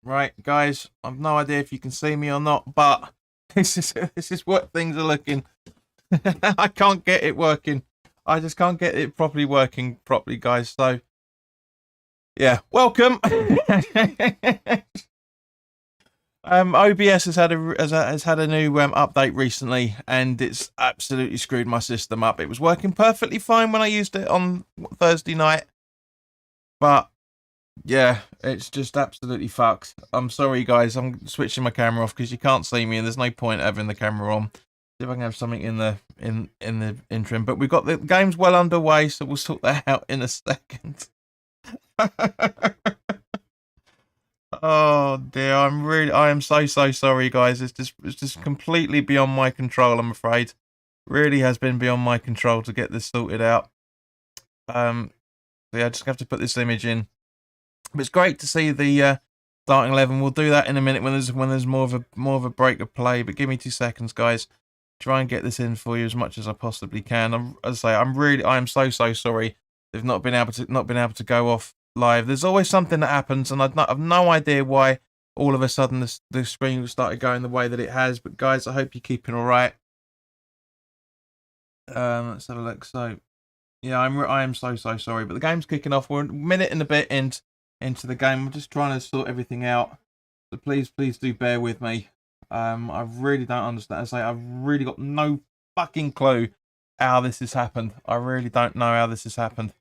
Right, guys, I've no idea if you can see me or not, but this is what things are looking. I can't get it working. I just can't get it properly working properly, guys. So yeah, welcome. OBS has had a new update recently, and it's absolutely screwed my system up. It was working perfectly fine when I used it on Thursday night, but yeah, it's just absolutely fucked. I'm sorry, guys. I'm switching my camera off because you can't see me, and there's no point having the camera on. See if I can have something in the interim. But we've got the game's well underway, so we'll sort that out in a second. Oh dear, I am so sorry, guys. It's just completely beyond my control. I'm afraid. Really has been beyond my control to get this sorted out. So yeah, I just have to put this image in. But it's great to see the starting 11. We'll do that in a minute when there's more of a break of play. But give me 2 seconds, guys. Try and get this in for you as much as I possibly can. As I say, I am so sorry. They've not been able to go off live. There's always something that happens, and I've no idea why all of a sudden the screen started going the way that it has. But guys, I hope you're keeping all right. Let's have a look. So yeah, I am so sorry, but the game's kicking off. We're a minute and a bit into the game. I'm just trying to sort everything out, so please do bear with me. I really don't understand. I say I've really got no fucking clue how this has happened. I really don't know how this has happened.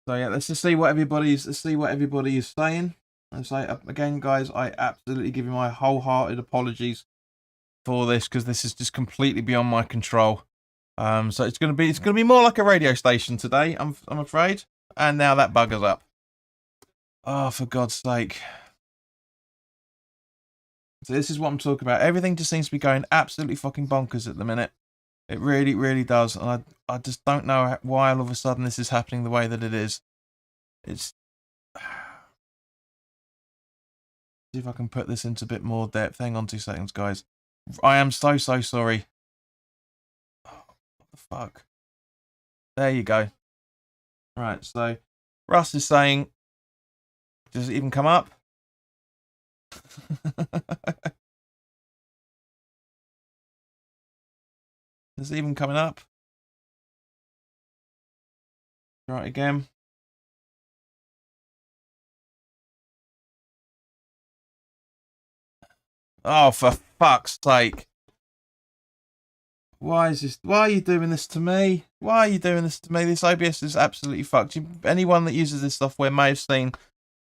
So yeah, let's see what everybody is saying. And say again, guys, I absolutely give you my wholehearted apologies for this because this is just completely beyond my control. So it's gonna be more like a radio station today. I'm afraid. And now that bugger's up. Oh, for God's sake! So this is what I'm talking about. Everything just seems to be going absolutely fucking bonkers at the minute. It really does, and I just don't know why all of a sudden this is happening the way that it is. It's see if I can put this into a bit more depth. Hang on 2 seconds, guys. I am so sorry. Oh, what the fuck? There you go. Right, so Russ is saying, does it even come up? Is it even coming up? Try it again. Oh, for fuck's sake. Why are you doing this to me? Why are you doing this to me? This OBS is absolutely fucked. Anyone that uses this software may have seen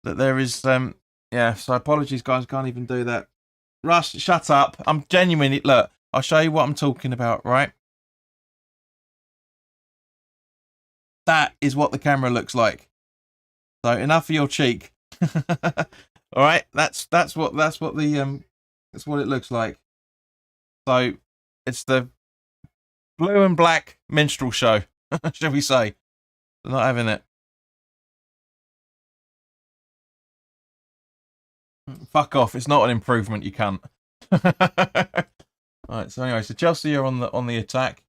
that there is, yeah, so apologies, guys. Can't even do that. Russ, shut up. I'm genuinely, look, I'll show you what I'm talking about, right? That is what the camera looks like. So enough of your cheek. All right, that's what it looks like. So it's the blue and black minstrel show, shall we say? They're not having it. Fuck off! It's not an improvement. You can't. Right. So anyway, so Chelsea are on the attack.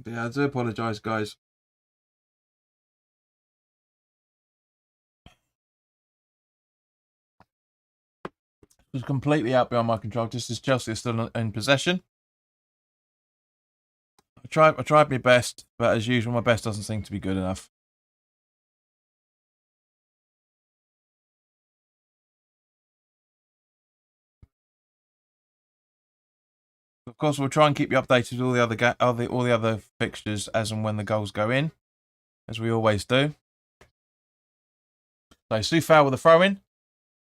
Yeah, I do apologise, guys. It was completely out beyond my control. Just as Chelsea is still in possession. I tried my best, but as usual, my best doesn't seem to be good enough. Of course, we'll try and keep you updated with all the other fixtures as and when the goals go in, as we always do. So Soufal with a throw in,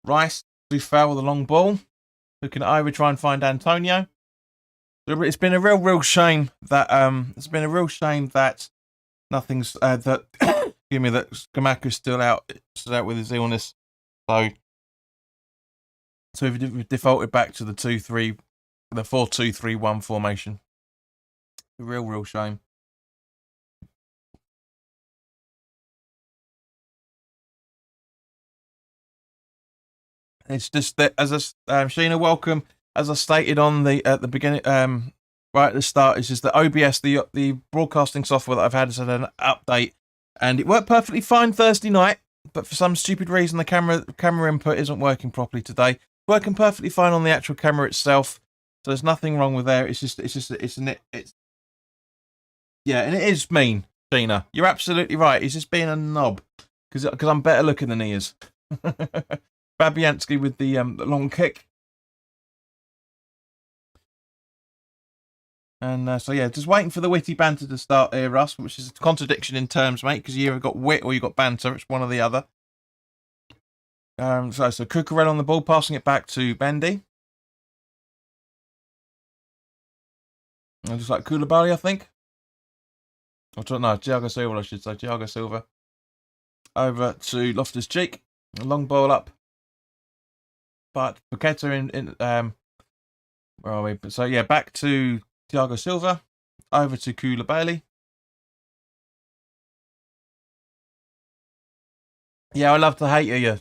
Rice, Soufal with a long ball, who can either try and find Antonio. It's been a real shame that nothing's that excuse me, that Skamaka's still out with his illness. So we've defaulted back to the 4-2-3-1 formation. A real shame. It's just that, as Sheena, welcome. As I stated on the at the beginning, right at the start, it's just that OBS, the broadcasting software that I've had, has had an update, and it worked perfectly fine Thursday night. But for some stupid reason, the camera input isn't working properly today. Working perfectly fine on the actual camera itself, so there's nothing wrong with there. Yeah, and it is mean, Sheena. You're absolutely right. He's just being a knob because I'm better looking than he is. Fabianski with the long kick. And so yeah, just waiting for the witty banter to start here, Russ, which is a contradiction in terms, mate, because you either got wit or you got banter. It's one or the other. So Cucurella on the ball, passing it back to Bendy. And just like Koulibaly, I think. No, Thiago Silva, I should say. Thiago Silva. Over to Loftus-Cheek. A long ball up. But Paqueta in where are we? So yeah, back to Thiago Silva. Over to Koulibaly. Yeah, I love to hate you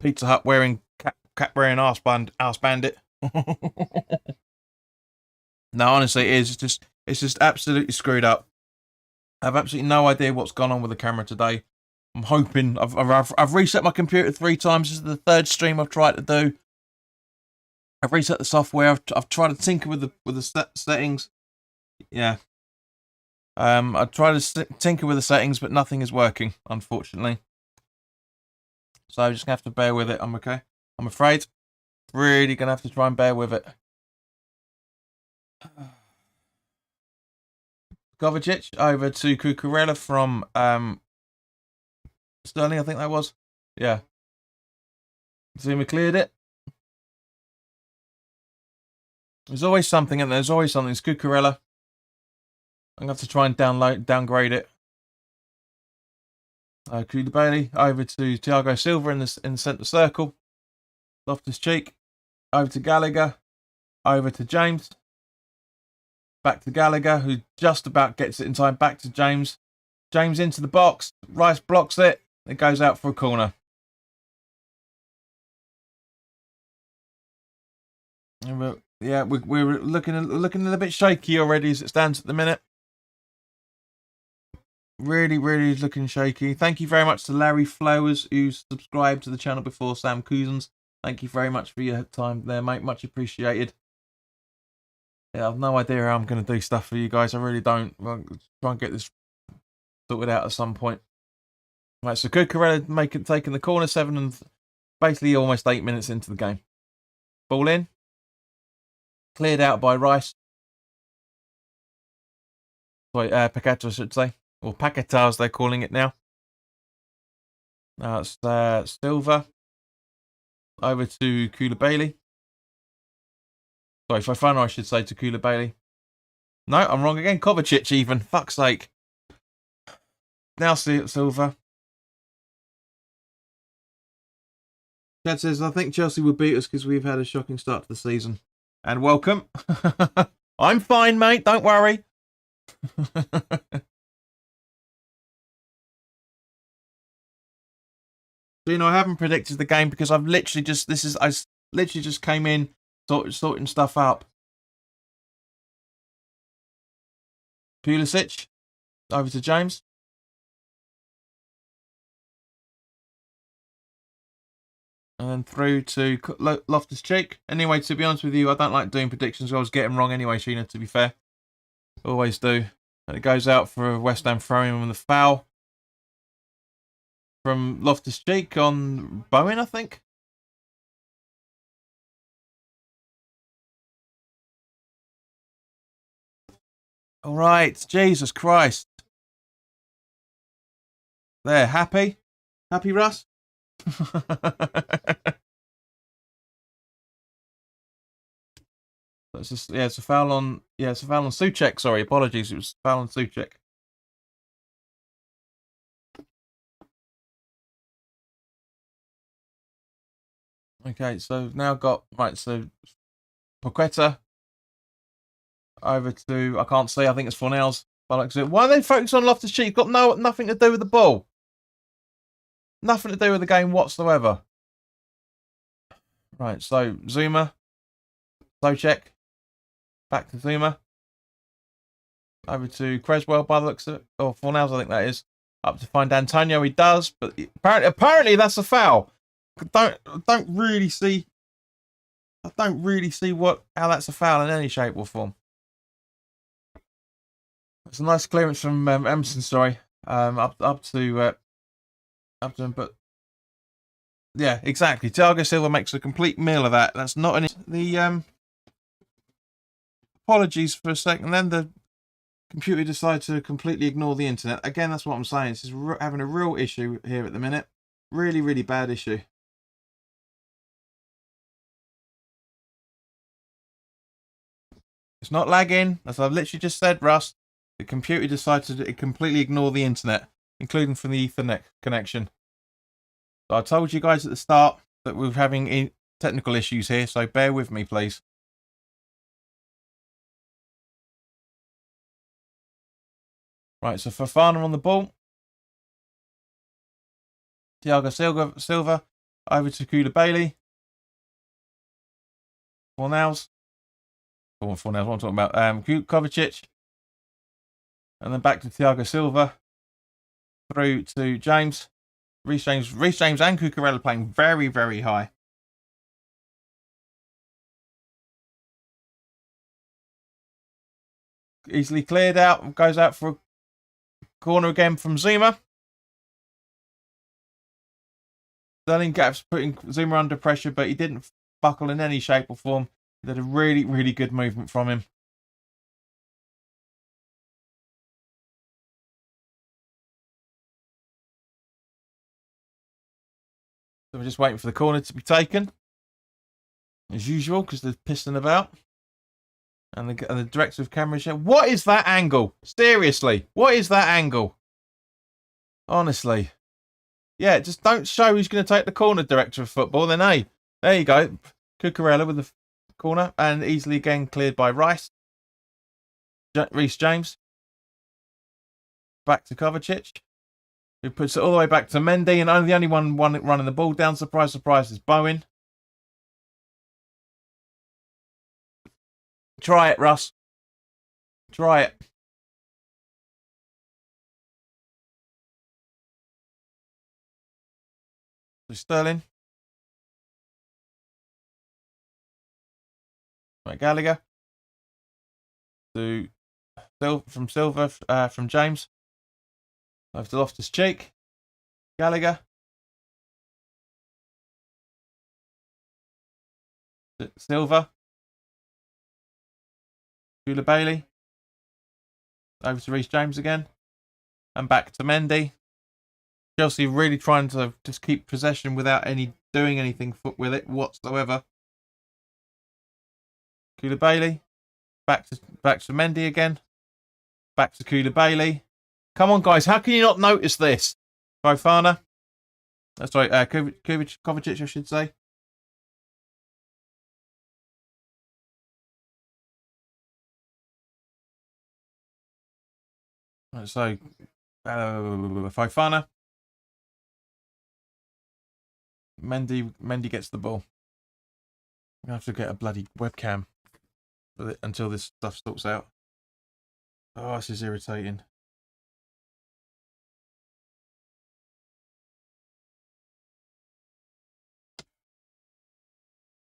Pizza Hut wearing cat wearing arse bandit. No, honestly, it is. It's just absolutely screwed up. I have absolutely no idea what's gone on with the camera today. I'm hoping I've reset my computer 3 times. This is the 3rd stream I've tried to do. I've reset the software. I've tried to tinker with the settings. Yeah. I tried to tinker with the settings, but nothing is working, unfortunately. So I'm just gonna have to bear with it. I'm afraid. Really gonna have to try and bear with it. Kovacic over to Cucurella from Sterling, I think that was. Yeah. Zuma cleared it. There's always something, and there's always something. It's Cucurella. I'm gonna have to try and downgrade it. Koulibaly over to Thiago Silva in the centre circle. Loftus-Cheek over to Gallagher. Over to James. Back to Gallagher, who just about gets it in time. Back to James. James into the box. Rice blocks it. It goes out for a corner. Yeah, we're looking a little bit shaky already as it stands at the minute. Really, really looking shaky. Thank you very much to Larry Flowers, who subscribed to the channel before Sam Cousins. Thank you very much for your time there, mate. Much appreciated. Yeah, I've no idea how I'm going to do stuff for you guys. I really don't. I'll try and get this sorted out at some point. Right, so Cucurella taking the corner, 7 and basically almost 8 minutes into the game. Ball in. Cleared out by Rice. Sorry, Paqueta, I should say. Or Paqueta, as they're calling it now. Now it's Silva. Over to Koulibaly. Sorry, Fofana, I should say, to Koulibaly. No, I'm wrong again. Kovacic even. Fuck's sake. Now Silva. Chad says, I think Chelsea will beat us because we've had a shocking start to the season. And welcome. I'm fine, mate. Don't worry. So, I haven't predicted the game because I've literally just I literally just came in sorting stuff up. Pulisic over to James. And then through to Loftus-Cheek. Anyway, to be honest with you, I don't like doing predictions. I always get them wrong anyway, Sheena, to be fair. Always do. And it goes out for a West Ham throwing with the foul. From Loftus-Cheek on Bowen, I think. All right. Jesus Christ. There. Happy? Happy, Russ? That's just, yeah, it's a foul on Souček. Sorry, apologies. It was a foul on Souček. Okay, so now got so Paqueta over to, I can't see, I think it's Fornells. Why are they focused on Loftus-Cheek? Got nothing to do with the ball. Nothing to do with the game whatsoever. Right, so Zuma, slow check, back to Zuma, over to Creswell by the looks of it, or Fornals, I think that is. Up to find Antonio, he does, but apparently that's a foul. I don't really see how that's a foul in any shape or form. It's a nice clearance from Emerson. Sorry, up to him, but yeah, exactly. Thiago Silva makes a complete meal of that. That's not any. The apologies for a second. Then the computer decided to completely ignore the internet. Again, that's what I'm saying. This is having a real issue here at the minute. Really, really bad issue. It's not lagging, as I've literally just said, Russ. The computer decided to completely ignore the internet, including from the Ethernet connection. So I told you guys at the start that we're having technical issues here, so bear with me, please. Right, so Fofana on the ball. Thiago Silva over to Koulibaly. Fornals. What I'm talking about. Kovacic. And then back to Thiago Silva. Through to James. Reece James and Cucurella playing very, very high. Easily cleared out. Goes out for a corner again from Zuma. Sterling Gaps putting Zuma under pressure, but he didn't buckle in any shape or form. Did a really, really good movement from him. So we're just waiting for the corner to be taken, as usual, because they're pissing about. And the director of camera show. What is that angle? Seriously, what is that angle? Honestly. Yeah, just don't show who's going to take the corner, director of football. Then, hey, there you go. Cucurella with the corner and easily again cleared by Reece James. Back to Kovacic, who puts it all the way back to Mendy, and the only one running the ball down. Surprise, surprise, is Bowen. Try it, Russ. Try it. So Sterling. Right, Gallagher. From Silva, from James. Over to Loftus-Cheek. Gallagher. Silva. Koulibaly. Over to Reece James again. And back to Mendy. Chelsea really trying to just keep possession without doing anything with it whatsoever. Koulibaly. Back to Mendy again. Back to Koulibaly. Come on, guys. How can you not notice this? Fofana. That's right. Kovacic, I should say. So, Fofana. Mendy gets the ball. I'm going to have to get a bloody webcam until this stuff sorts out. Oh, this is irritating.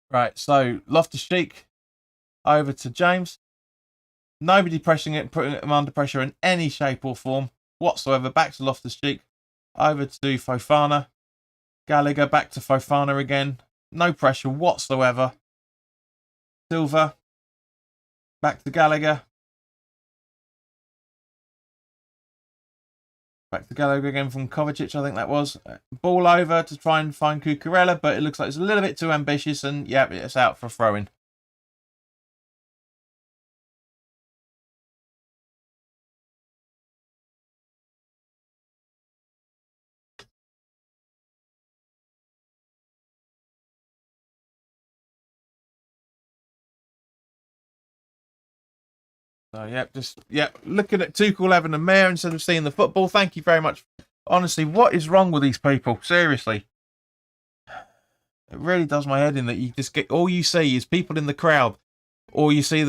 Right, so Loftus-Cheek over to James. Nobody pressing it, putting him under pressure in any shape or form whatsoever. Back to Loftus-Cheek. Over to Fofana. Gallagher back to Fofana again. No pressure whatsoever. Silva. Back to Gallagher. Back to Gallagher again from Kovacic, I think that was. Ball over to try and find Cucurella, but it looks like it's a little bit too ambitious, and yeah, it's out for a throw-in. So, looking at Tuchel having a mare instead of seeing the football. Thank you very much. Honestly, what is wrong with these people? Seriously. It really does my head in that you just get all you see is people in the crowd, or you see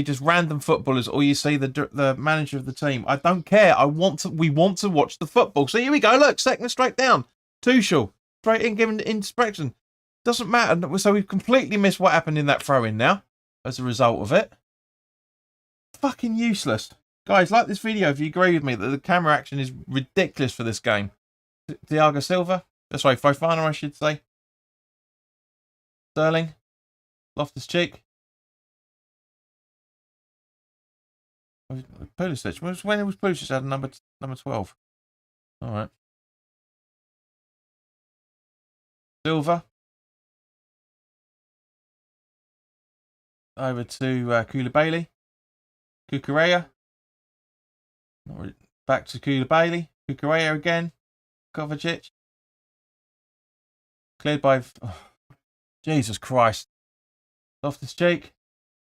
just random footballers, or you see the manager of the team. I don't care. We want to watch the football. So here we go. Look, second straight down. Tuchel straight in, giving inspection. Doesn't matter. So we've completely missed what happened in that throw-in now as a result of it. Fucking useless. Guys, like this video if you agree with me that the camera action is ridiculous for this game. Thiago Silva. Sorry, Fofana, I should say. Sterling. Loftus-Cheek. Pulisic. When it was Pulisic had number 12. All right. Silva. Over to Koulibaly. Cucurella. Back to Koulibaly. Cucurella again. Kovacic. Cleared by... Oh, Jesus Christ. Loftus-Cheek.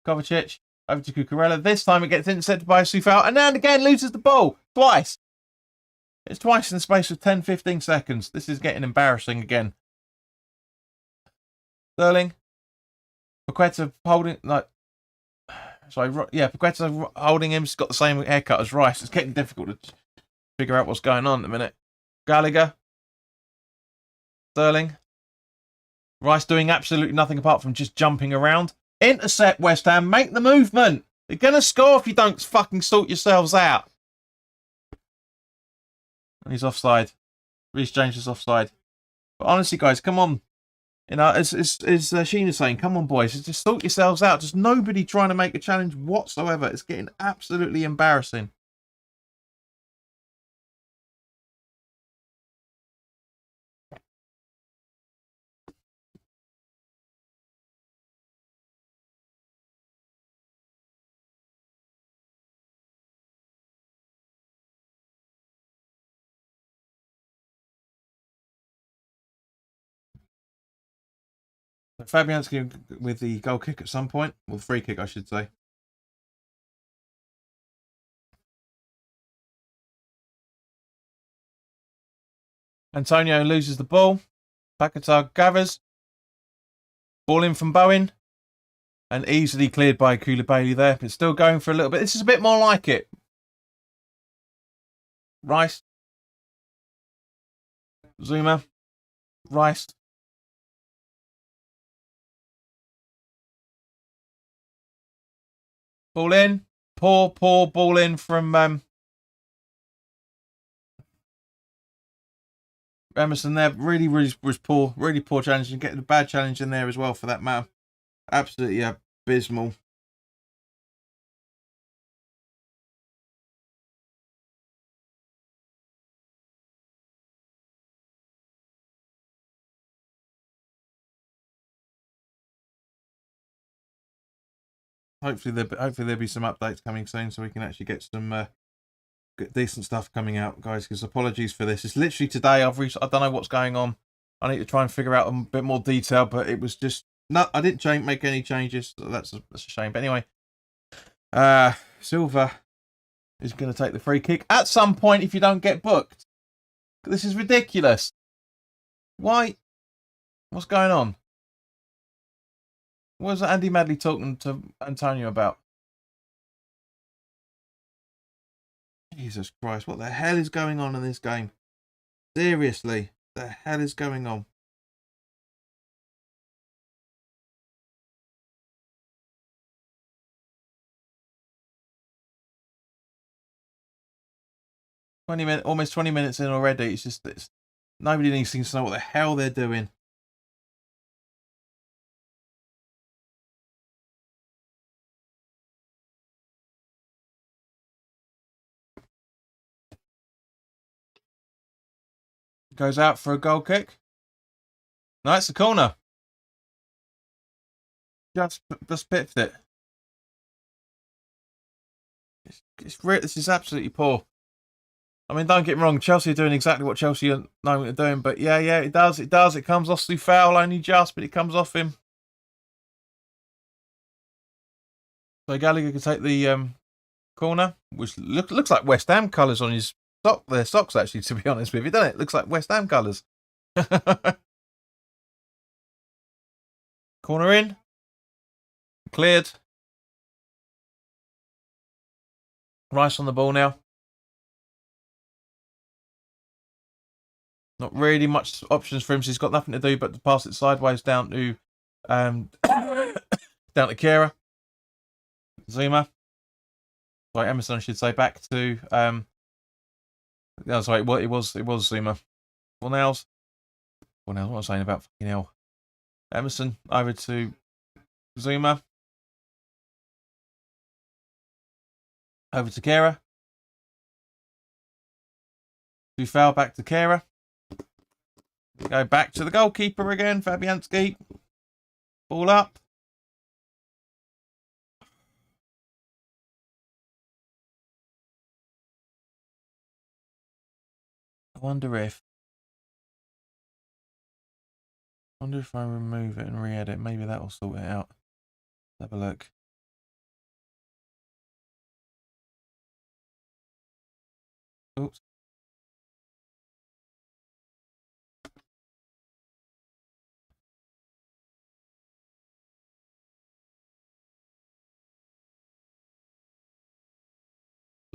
Kovacic. Over to Cucurella. This time it gets intercepted by Soufal. And now and again loses the ball. Twice. It's twice in the space of 10-15 seconds. This is getting embarrassing again. Sterling. Paqueta holding... Like, sorry, yeah, Paqueta holding him. He's got the same haircut as Rice. It's getting difficult to figure out what's going on at the minute. Gallagher. Sterling. Rice doing absolutely nothing apart from just jumping around. Intercept, West Ham. Make the movement. You're going to score if you don't fucking sort yourselves out. And he's offside. Reece James is offside. But honestly, guys, come on. You know, as Sheena saying, come on, boys. Just sort yourselves out. Just nobody trying to make a challenge whatsoever. It's getting absolutely embarrassing. Fabianski with the goal kick at some point. Well, free kick, I should say. Antonio loses the ball. Paquetá gathers. Ball in from Bowen. And easily cleared by Koulibaly there. But still going for a little bit. This is a bit more like it. Rice. Zuma. Rice. Ball in. Poor ball in from Emerson there. Really was poor. Really poor challenge. And getting a bad challenge in there as well for that matter. Absolutely abysmal. Hopefully there'll be some updates coming soon so we can actually get some decent stuff coming out, guys. Because apologies for this. It's literally today. I don't know what's going on. I need to try and figure out a bit more detail, but it was just I didn't make any changes. So that's a shame. But anyway, Silva is going to take the free kick at some point if you don't get booked. This is ridiculous. Why? What's going on? What was Andy Madley talking to Antonio about? Jesus Christ, what the hell is going on in this game? Seriously, the hell is going on? Almost 20 minutes in already. Nobody needs to know what the hell they're doing. Goes out for a goal kick. No, it's a corner. Just pipped it. This is absolutely poor. I mean, don't get me wrong. Chelsea are doing exactly what Chelsea know what they're doing. But yeah, it does. It does. It comes off Soufal only just, but it comes off him. So Gallagher can take the corner, which looks like West Ham colours on his their socks, actually, to be honest with you, doesn't it? Looks like West Ham colours. Corner in. Cleared. Rice on the ball now. Not really much options for him, so he's got nothing to do but to pass it sideways down to down to Kira. Zuma. Sorry, Emerson, I should say, back to sorry, well, it was Zuma. Fornals. What am I saying about fucking hell? Emerson over to Zuma. Over to Kira. To foul back to Kira. Go back to the goalkeeper again, Fabianski. Ball up. I wonder if I remove it and re-edit, maybe that will sort it out. Let's have a look. Oops.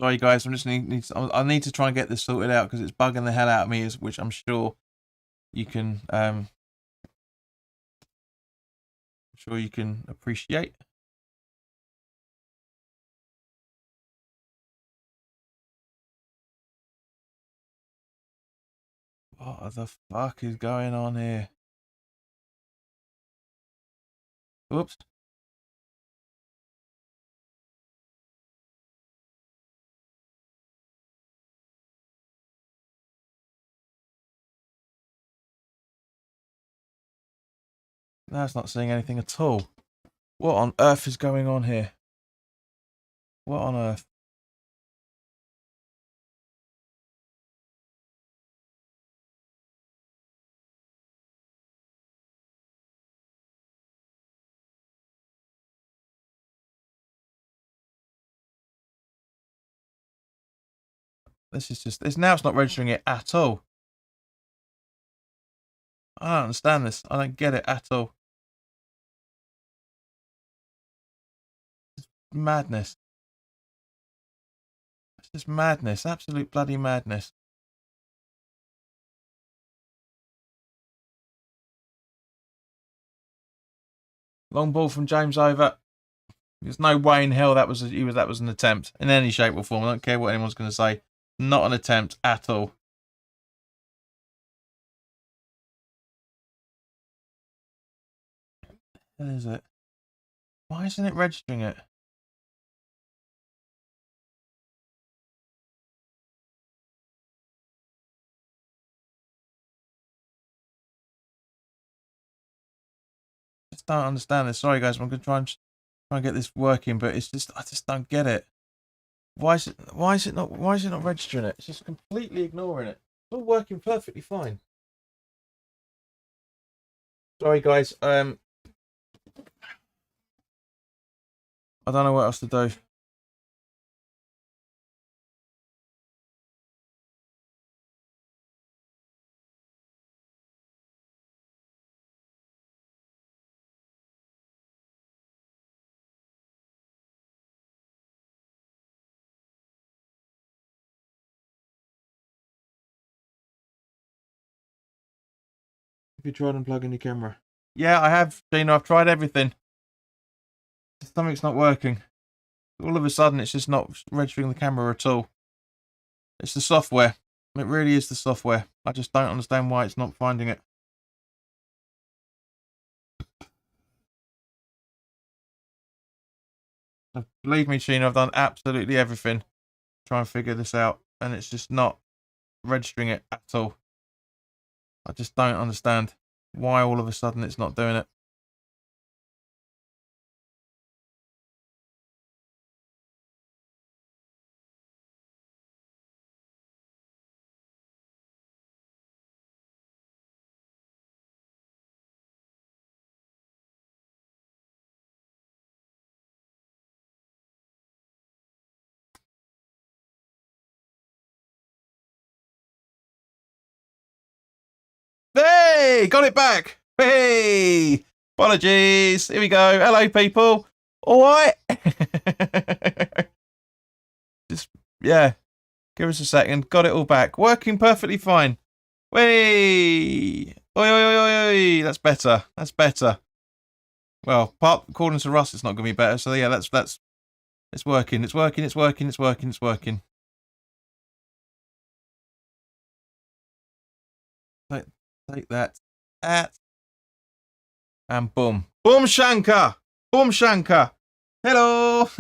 Sorry guys, I'm just I need to try and get this sorted out because it's bugging the hell out of me, which I'm sure you can appreciate. What the fuck is going on here? Oops. Now it's not seeing anything at all. What on earth is going on here? What on earth? This is just it's not registering it at all. I don't understand this. I don't get it at all. It's madness. It's just madness. Absolute bloody madness. Long ball from James over. There's no way in hell that was an attempt in any shape or form. I don't care what anyone's going to say. Not an attempt at all. What is it? Why isn't it registering it? I just don't understand this. Sorry guys, I'm going to try and get this working, but it's just I just don't get it. Why is it not registering it? It's just completely ignoring it. It's all working perfectly fine. Sorry guys, I don't know what else to do. Have you tried unplugging your camera? Yeah, I have, Gina. I've tried everything. Something's not working. All of a sudden, it's just not registering the camera at all. It's the software. It really is the software. I just don't understand why it's not finding it. Believe me, Sheena, I've done absolutely everything to try and figure this out, and it's just not registering it at all. I just don't understand why all of a sudden it's not doing it. Hey, got it back. Hey, Apologies. Here we go. Hello, people. All right. Just, yeah. Give us a second. Got it all back. Working perfectly fine. Whee! Oi, oi, oi, oi, oi. That's better. That's better. Well, according to Russ, it's not going to be better. So yeah, it's working. It's working. It's working. It's working. It's working. Take that. And boom. Boom Shankar. Boom Shankar. Hello.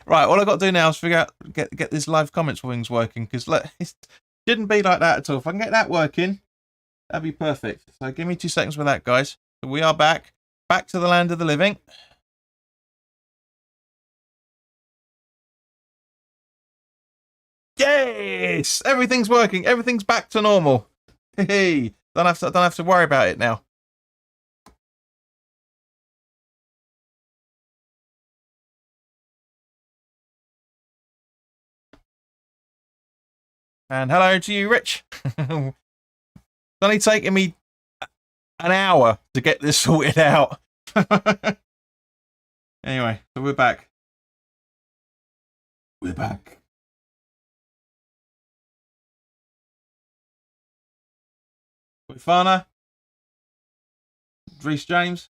Right, all I've got to do now is figure out get this live comments things working, because look, it shouldn't be like that at all. If I can get that working, that'd be perfect. So give me 2 seconds with that, guys. So we are back to the land of the living. Yes, everything's working. Everything's back to normal. Hey, don't have to worry about it now. And hello to you, Rich. It's only taking me an hour to get this sorted out. Anyway, so we're back. We're back. With Fana. Reece James.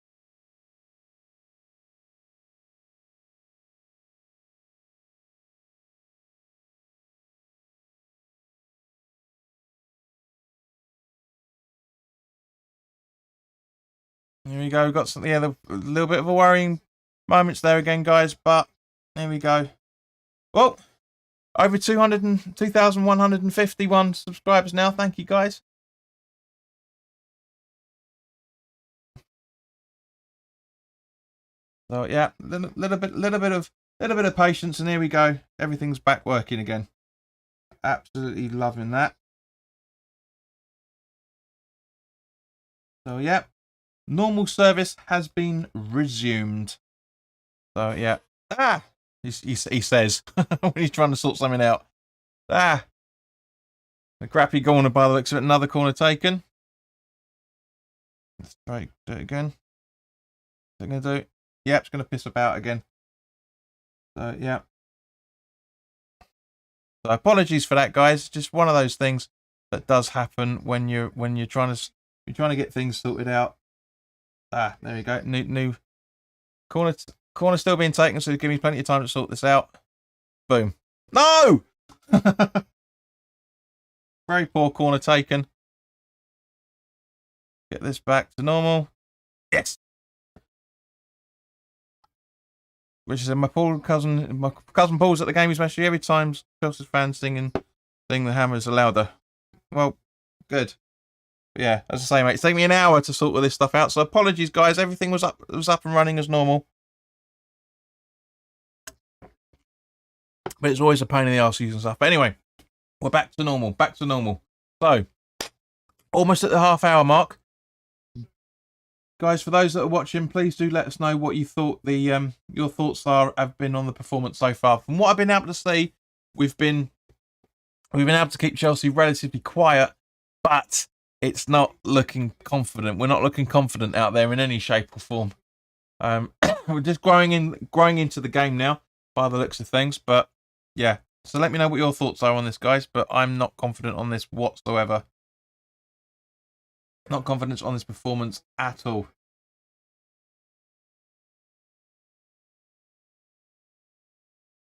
Here we go. We've got something, a little bit of a worrying moments there again, guys, but there we go. Well, over 2,151 subscribers now. Thank you, guys. So yeah, little bit of patience, and here we go. Everything's back working again. Absolutely loving that. So yeah, normal service has been resumed. So yeah, he says when he's trying to sort something out. The crappy corner by the looks of it. Another corner taken. Let's try do it again. What's it going to do? Yeah, it's going to piss about again. So yeah. So apologies for that, guys. Just one of those things that does happen when you're trying to get things sorted out. There we go. New corner still being taken, so give me plenty of time to sort this out. Boom. No. Very poor corner taken. Get this back to normal. Yes. Which is my cousin Paul's at the game, especially every time Chelsea's fans sing the hammers are louder. Well, good. But yeah, as I say, mate, it's taken me an hour to sort all this stuff out. So apologies, guys. Everything was up and running as normal. But it's always a pain in the arse using stuff. But anyway, we're back to normal. Back to normal. So, almost at the half-hour mark. Guys, for those that are watching, please do let us know what you thought your thoughts have been on the performance so far. From what I've been able to see, we've been able to keep Chelsea relatively quiet, but it's not looking confident. We're not looking confident out there in any shape or form. We're just growing into the game now, by the looks of things. But yeah, so let me know what your thoughts are on this, guys. But I'm not confident on this whatsoever. Not confident on this performance at all.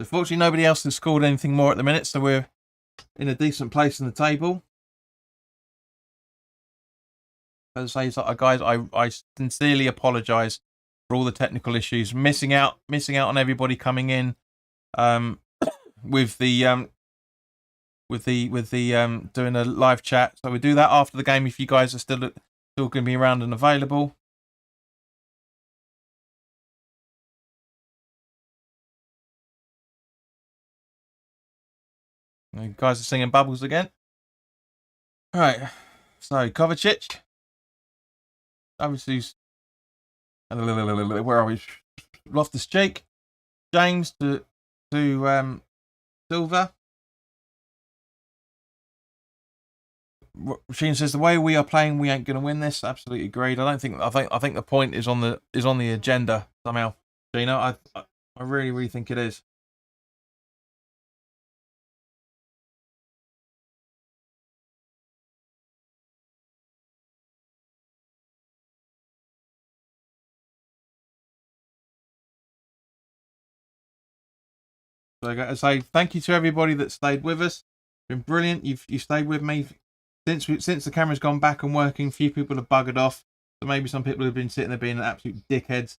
Unfortunately, nobody else has scored anything more at the minute, so we're in a decent place in the table. As I say, guys, I sincerely apologise for all the technical issues, missing out on everybody coming in, with the doing a live chat. So we do that after the game if you guys are still going to be around and available. You guys are singing Bubbles again. All right. So Kovacic. Obviously, where are we? Loftus-Cheek. James to Silva. Sheen says the way we are playing, we ain't gonna win this. Absolutely agreed. I think the point is on the agenda somehow. Gina, I really think it is. So I got to say thank you to everybody that stayed with us. It's been brilliant. You stayed with me since the camera's gone back and working. Few people have buggered off, so maybe some people have been sitting there being absolute dickheads.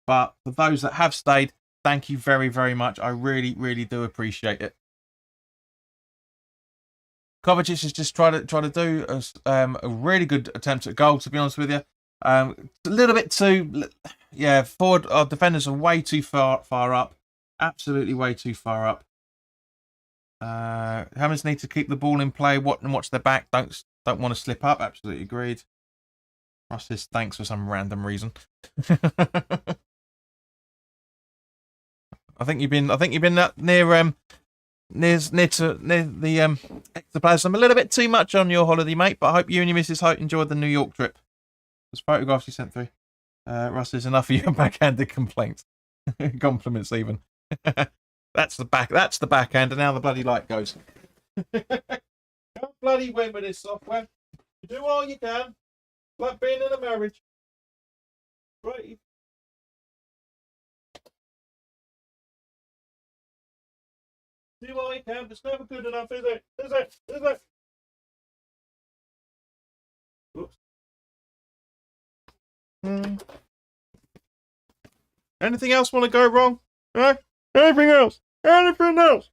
But for those that have stayed, thank you very much. I really do appreciate it. Kovacic has just tried to do a really good attempt at goal. To be honest with you, a little bit too, yeah. Forward, our defenders are way too far up. Absolutely way too far up. Hammers need to keep the ball in play. Watch their back. Don't want to slip up. Absolutely agreed. Ross says thanks for some random reason. I think you've been near the ectoplasm a little bit too much on your holiday, mate. But I hope you and your missus enjoyed the New York trip. Those photographs you sent through. Russ, there's enough of your backhanded complaints. Compliments even. That's the backhand, and now the bloody light goes. Can't bloody win with this software. You do all you can. Like being in a marriage. Right. Do all you can, but it's never good enough, is it? Is it? Oops. Anything else want to go wrong? Anything else? Anything else?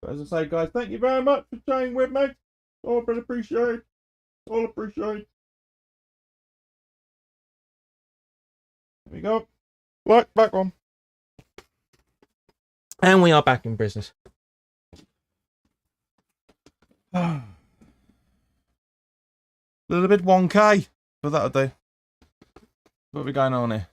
But as I say, guys, thank you very much for staying with me. All appreciate. All appreciate. There we go. Right, back on. And we are back in business. A little bit 1K, but that'll do. What are we going on here?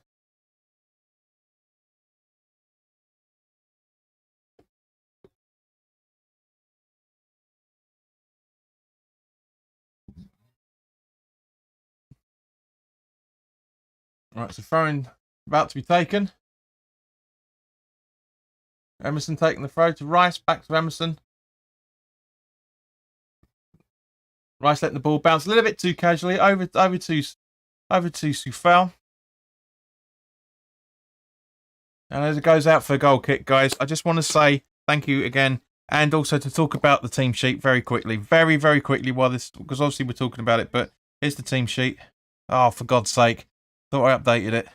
Right, so throwing about to be taken. Emerson taking the throw to Rice, back to Emerson. Rice letting the ball bounce a little bit too casually over to Soufal. And as it goes out for a goal kick, guys, I just want to say thank you again, and also to talk about the team sheet very quickly, very quickly, because obviously we're talking about it. But here's the team sheet. Oh, for God's sake! Thought I updated it.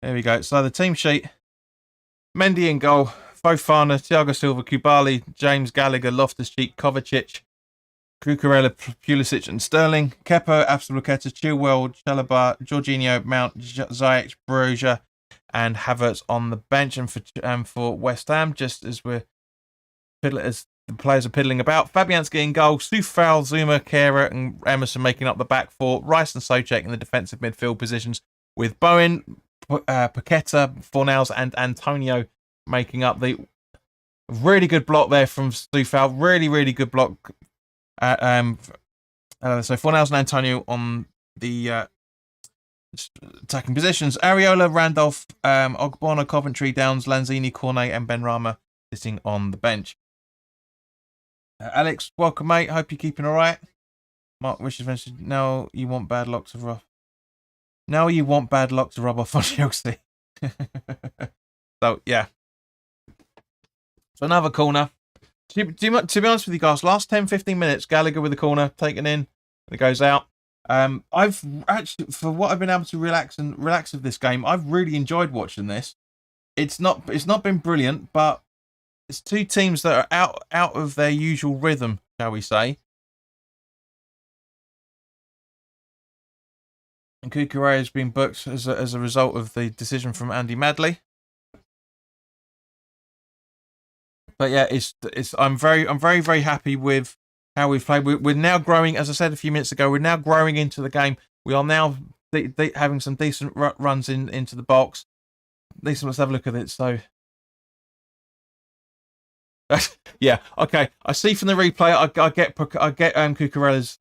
There we go. So the team sheet: Mendy in goal, Fofana, Thiago Silva, Kubali, James, Gallagher, Loftus-Cheek, Kovacic, Cucurella, Pulisic and Sterling, Kepa, Abdulkader, Chilwell, Chalobah, Jorginho, Mount, Ziyech, Broja, and Havertz on the bench. And for West Ham, just as as the players are piddling about, Fabianski in goal, Soufal, Zuma, Kehrer and Emerson making up the back four, Rice and Soucek in the defensive midfield positions, with Bowen, Paqueta, Fornals and Antonio making up the really good block there from Soufal. Really good block. So Fornals and Antonio on the attacking positions. Areola, Randolph, Ogbonna, Coventry, Downs, Lanzini, Cornet and Benrahma sitting on the bench. Alex, welcome, mate. Hope you're keeping all right. Mark wishes mentioned. Now you want bad luck to rub off on Chelsea. So yeah. So another corner. To be honest with you guys, last 10-15 minutes, Gallagher with the corner taken in, and it goes out. I've actually, for what I've been able to relax with this game, I've really enjoyed watching this. It's not been brilliant, but it's two teams that are out of their usual rhythm, shall we say. And Cucurella has been booked as a result of the decision from Andy Madley. But yeah, I'm very happy with how we've played. We're now growing, as I said a few minutes ago. We're now growing into the game. We are now having some decent runs into the box. Let's have a look at it. So Yeah, okay. I see from the replay. I get Cucurella's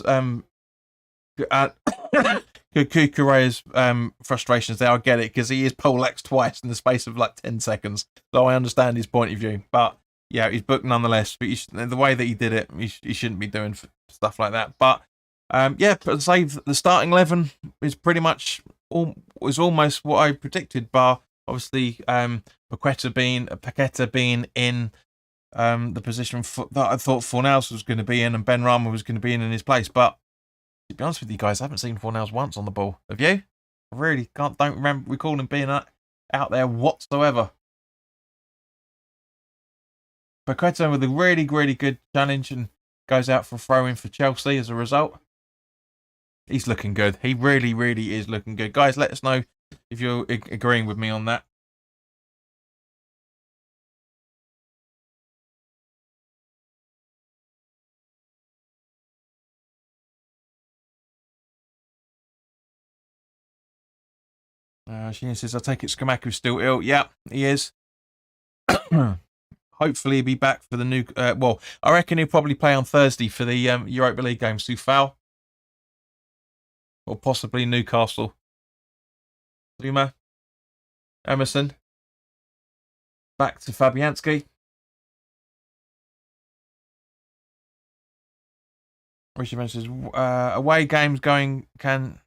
Cucurella's frustrations there. I get it because he is poleaxed twice in the space of like 10 seconds. So I understand his point of view. But yeah, he's booked nonetheless. But the way that he did it, he shouldn't be doing stuff like that. But yeah, but say the starting 11 is pretty much was almost what I predicted. Bar obviously Paqueta being in the position that I thought Fornals was going to be in, and Ben Rama was going to be in his place. But to be honest with you guys, I haven't seen Fornals once on the ball. Have you? I really don't recall him being out there whatsoever. Paqueta with a really, really good challenge and goes out for a throw-in for Chelsea as a result. He's looking good. He really, really is looking good. Guys, let us know if you're agreeing with me on that. She says, I take it Skamaku's still ill. Yeah, he is. Hopefully he'll be back for the new... well, I reckon he'll probably play on Thursday for the Europa League game. Soufal. Or possibly Newcastle. Zuma. Emerson. Back to Fabianski. Richard says, away games going can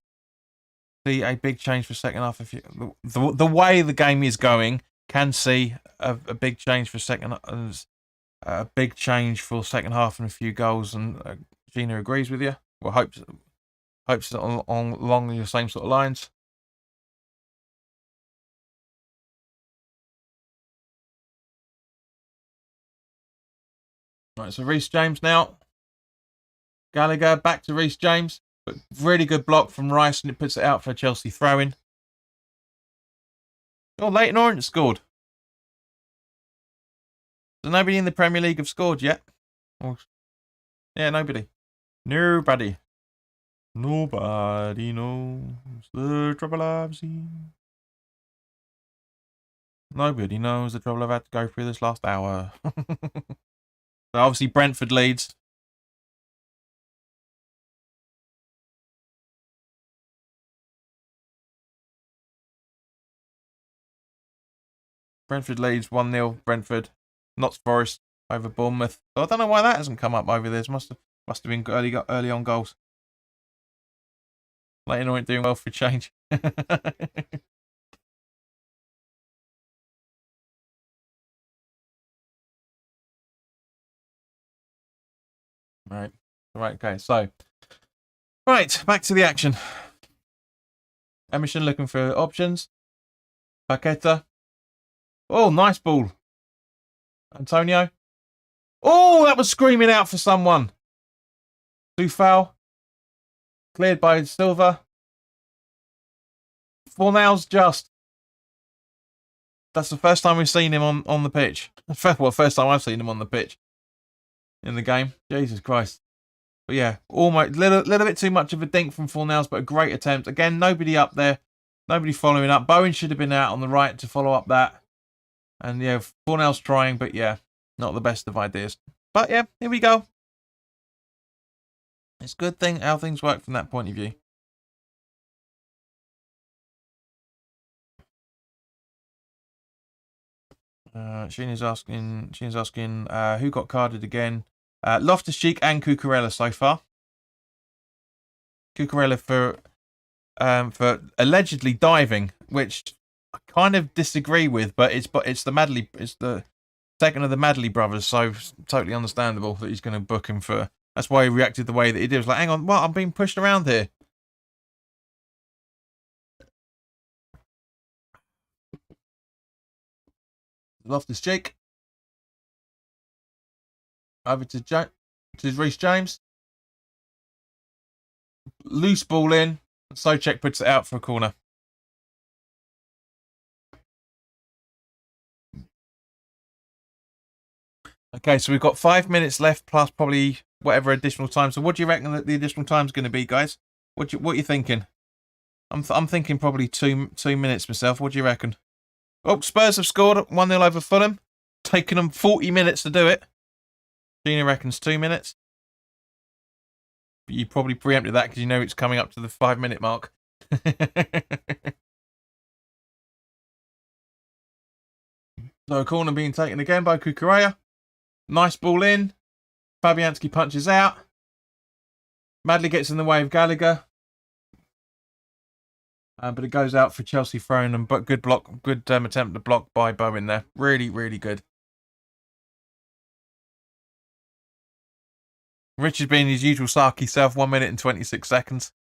see a big change for second half. If you the way the game is going, can see a big change for second, a big change for second half and a few goals. And Gina agrees with you. Well, hopes along the same sort of lines. Right, so Reece James now. Gallagher back to Reece James. But really good block from Rice, and it puts it out for a Chelsea throw-in. Oh, Leighton Orient scored. So nobody in the Premier League have scored yet. Yeah, nobody. Nobody knows the trouble I've seen. Nobody knows the trouble I've had to go through this last hour. So obviously Brentford leads. Brentford leads 1-0. Brentford. Notts Forest over Bournemouth. So I don't know why that hasn't come up over there. Must have been early on goals. Leighton Orient doing well for a change. Right. Okay. So, right, back to the action. Emerson looking for options. Paqueta. Oh, nice ball. Antonio. Oh, that was screaming out for someone. Soufal. Cleared by Silva. Fornals just. That's the first time we've seen him on the pitch. Well, first time I've seen him on the pitch in the game. Jesus Christ. But yeah, almost little bit too much of a dink from Fornals, but a great attempt. Again, nobody up there. Nobody following up. Bowen should have been out on the right to follow up that. And yeah, Fornals trying, but yeah, not the best of ideas. But yeah, here we go. It's a good thing how things work from that point of view. Sheena's asking who got carded again. Loftus-Cheek and Cucurella so far. Cucurella for allegedly diving, which I kind of disagree with, but it's the second of the Madley brothers, so totally understandable that he's going to book him for. That's why he reacted the way that he did. It was like, hang on, what? I'm being pushed around here. Loftus-Cheek. Over to Reece James. Loose ball in. Souček puts it out for a corner. Okay, so we've got 5 minutes left, plus probably whatever additional time. So what do you reckon that the additional time is going to be, guys? What are you thinking? I'm thinking probably 2 minutes myself. What do you reckon? Oh, Spurs have scored 1-0 over Fulham. Taken them 40 minutes to do it. Gina reckons 2 minutes. But you probably preempted that because you know it's coming up to the 5-minute mark. So a corner being taken again by Kukureya. Nice ball in. Fabianski punches out. Madley gets in the way of Gallagher. But it goes out for Chelsea thrown, and but good block, good attempt to block by Bowen there. Really, really good. Richard being his usual sarky self, 1 minute and 26 seconds.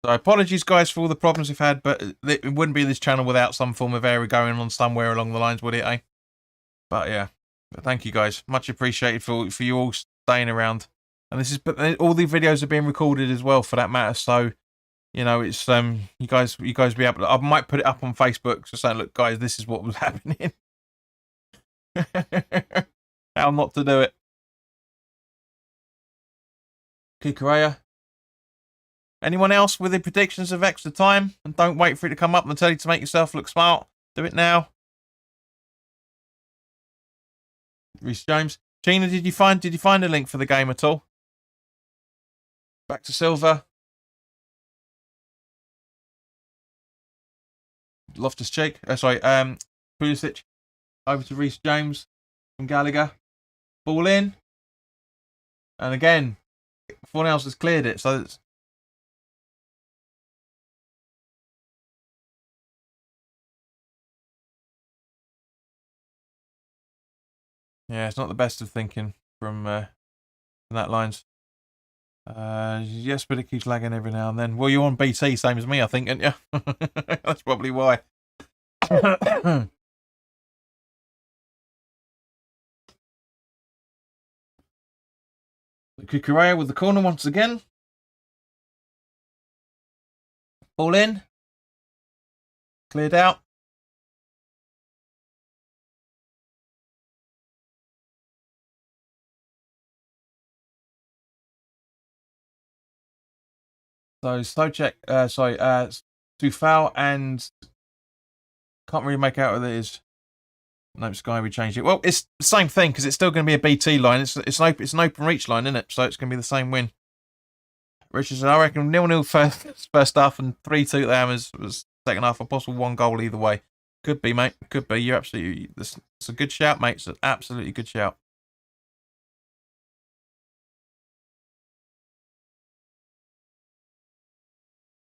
So apologies, guys, for all the problems we've had, but it wouldn't be this channel without some form of error going on somewhere along the lines, would it, eh? But yeah, but thank you, guys. Much appreciated for you all staying around. And this is, but all the videos are being recorded as well, for that matter. So, you know, it's you guys be able to. I might put it up on Facebook, just saying, look, guys, this is what was happening. How not to do it. Kukureya. Anyone else with the predictions of extra time? And don't wait for it to come up and tell you to make yourself look smart. Do it now. Reece James. Gina, did you find a link for the game at all? Back to Silva. Loftus-Cheek. Pulisic. Over to Reece James from Gallagher. Ball in. And again, Fornals has cleared it, so it's... Yeah, it's not the best of thinking from that lines. Yes, but it keeps lagging every now and then. Well, you're on BT, same as me, I think, aren't you? That's probably why. Kukureya with the corner once again. Ball in. Cleared out. So Stochek, Tufal and can't really make out what it is. No, Sky, we changed it. Well, it's the same thing because it's still going to be a BT line. It's an open reach line, isn't it? So it's going to be the same win. Richard said, I reckon 0-0 first half and 3-2 to the Hammers was second half. A possible 1 goal either way. Could be, mate. Could be. You're absolutely. It's a good shout, mate. It's an absolutely good shout.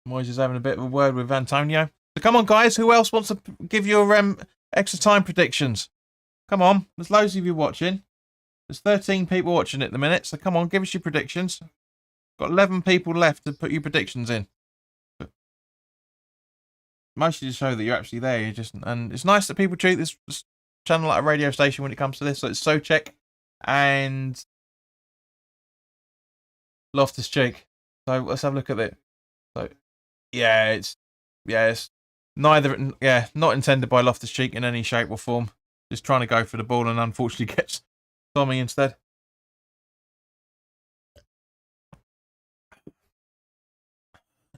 Moyes is having a bit of a word with Antonio. So come on, guys. Who else wants to give your extra time predictions? Come on. There's loads of you watching. There's 13 people watching at the minute. So come on, give us your predictions. Got 11 people left to put your predictions in. Mostly to show that you're actually there. And it's nice that people treat this channel like a radio station when it comes to this. So it's Sochek and Loftus-Cheek. So let's have a look at it. So it's neither. Yeah, not intended by Loftus-Cheek in any shape or form. Just trying to go for the ball and unfortunately gets Tommy instead.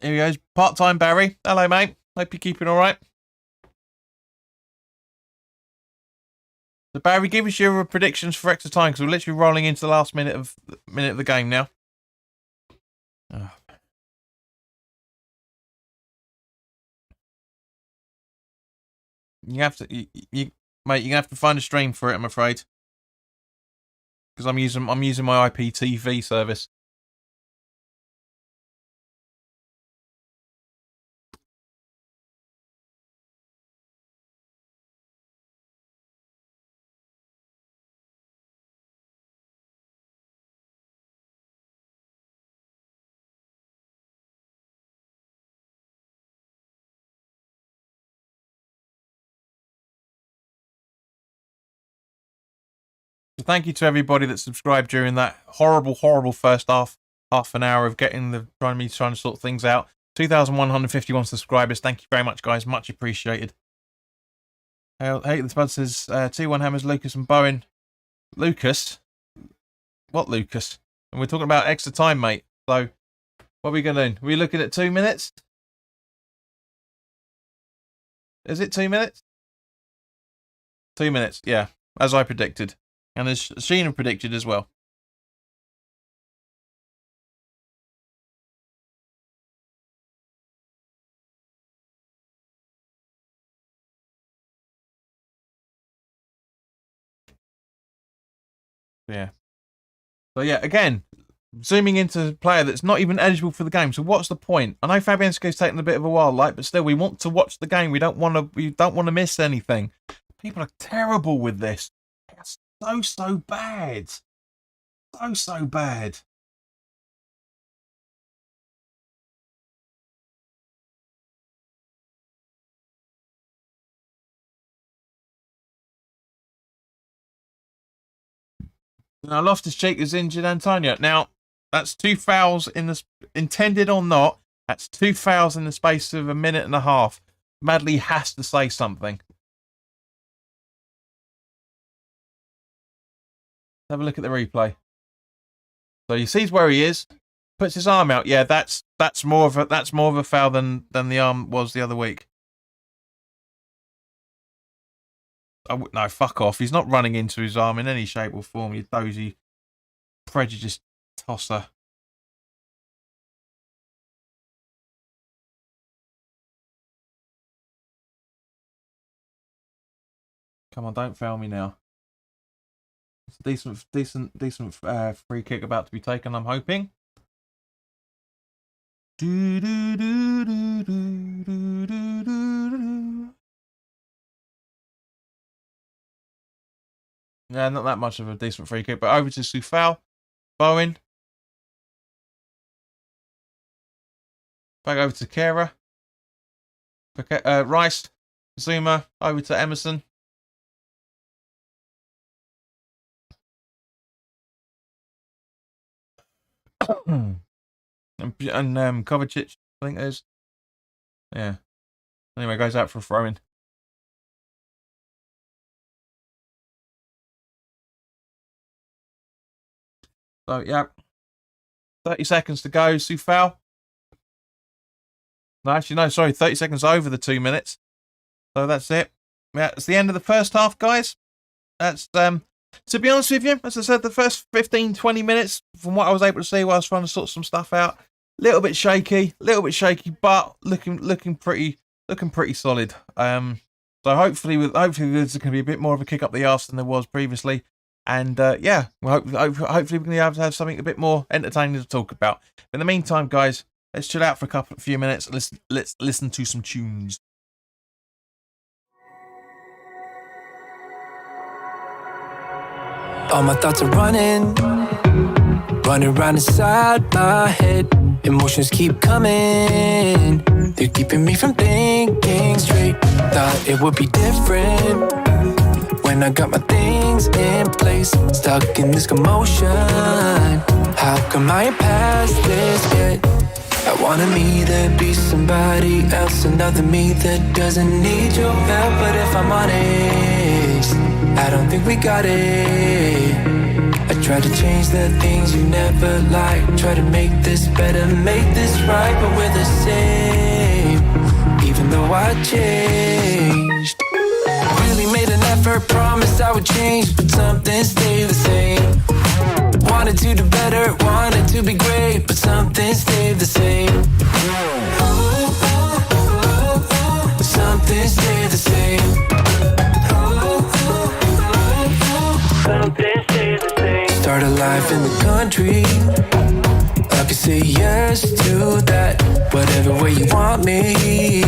Here he goes. Part-time Barry. Hello, mate. Hope you're keeping all right. So Barry, give us your predictions for extra time because we're literally rolling into the last minute of the game now. Oh. You have to, mate. You're gonna have to find a stream for it. I'm afraid because I'm using my IPTV service. So thank you to everybody that subscribed during that horrible first half an hour of trying to sort things out. 2,151 subscribers. Thank you very much, guys. Much appreciated. Hey, the Spud says 2-1 Hammers, Lucas and Bowen. Lucas? What Lucas? And we're talking about extra time, mate. So what are we gonna do? Are we looking at 2 minutes? Is it 2 minutes? 2 minutes, yeah, as I predicted. And as Sheena predicted as well. Yeah. So yeah, again, zooming into a player that's not even eligible for the game. So what's the point? I know Fabianski's taken a bit of a while, like, but still, we want to watch the game. We don't want to miss anything. People are terrible with this. It's so bad. So bad. Now, Loftus-Cheek is injured, Antonio. Now, that's 2 fouls in the intended or not. That's 2 fouls in the space of a minute and a half. Madley has to say something. Have a look at the replay. So he sees where he is, puts his arm out. Yeah, that's more of a foul than the arm was the other week. No, fuck off. He's not running into his arm in any shape or form, you dozy, prejudiced tosser. Come on, don't foul me now. It's a decent free kick about to be taken, I'm hoping. Yeah, not that much of a decent free kick, but over to Soufal. Bowen. Back over to Kera. Rice. Zuma. Over to Emerson. and Kovacic, I think it is. Yeah. Anyway, goes out for a throw-in. So, yeah. 30 seconds to go. Soufal. No, actually, no, sorry. 30 seconds over the 2 minutes. So that's it. Yeah, it's the end of the first half, guys. That's, to be honest with you, as I said, the first 15, 20 minutes, from what I was able to see while I was trying to sort some stuff out, a little bit shaky, but looking pretty solid. So hopefully there's going to be a bit more of a kick up the arse than there was previously. And yeah, hopefully we're going to have something a bit more entertaining to talk about. In the meantime, guys, let's chill out for a few minutes. Let's listen to some tunes. All my thoughts are running around inside my head. Emotions keep coming, they're keeping me from thinking straight. Thought it would be different when I got my things in place. Stuck in this commotion, how come I ain't past this yet? I wanted me to be somebody else, another me that doesn't need your help. But if I'm honest, I don't think we got it. I tried to change the things you never liked, try to make this better, make this right, but we're the same, even though I changed. Really made an effort, promised I would change, but something stayed the same. Wanted to do better, wanted to be great, but something stayed the same. Something stayed the same. Something stayed the same. Start a life in the country, I could say yes to that. Whatever way you want me,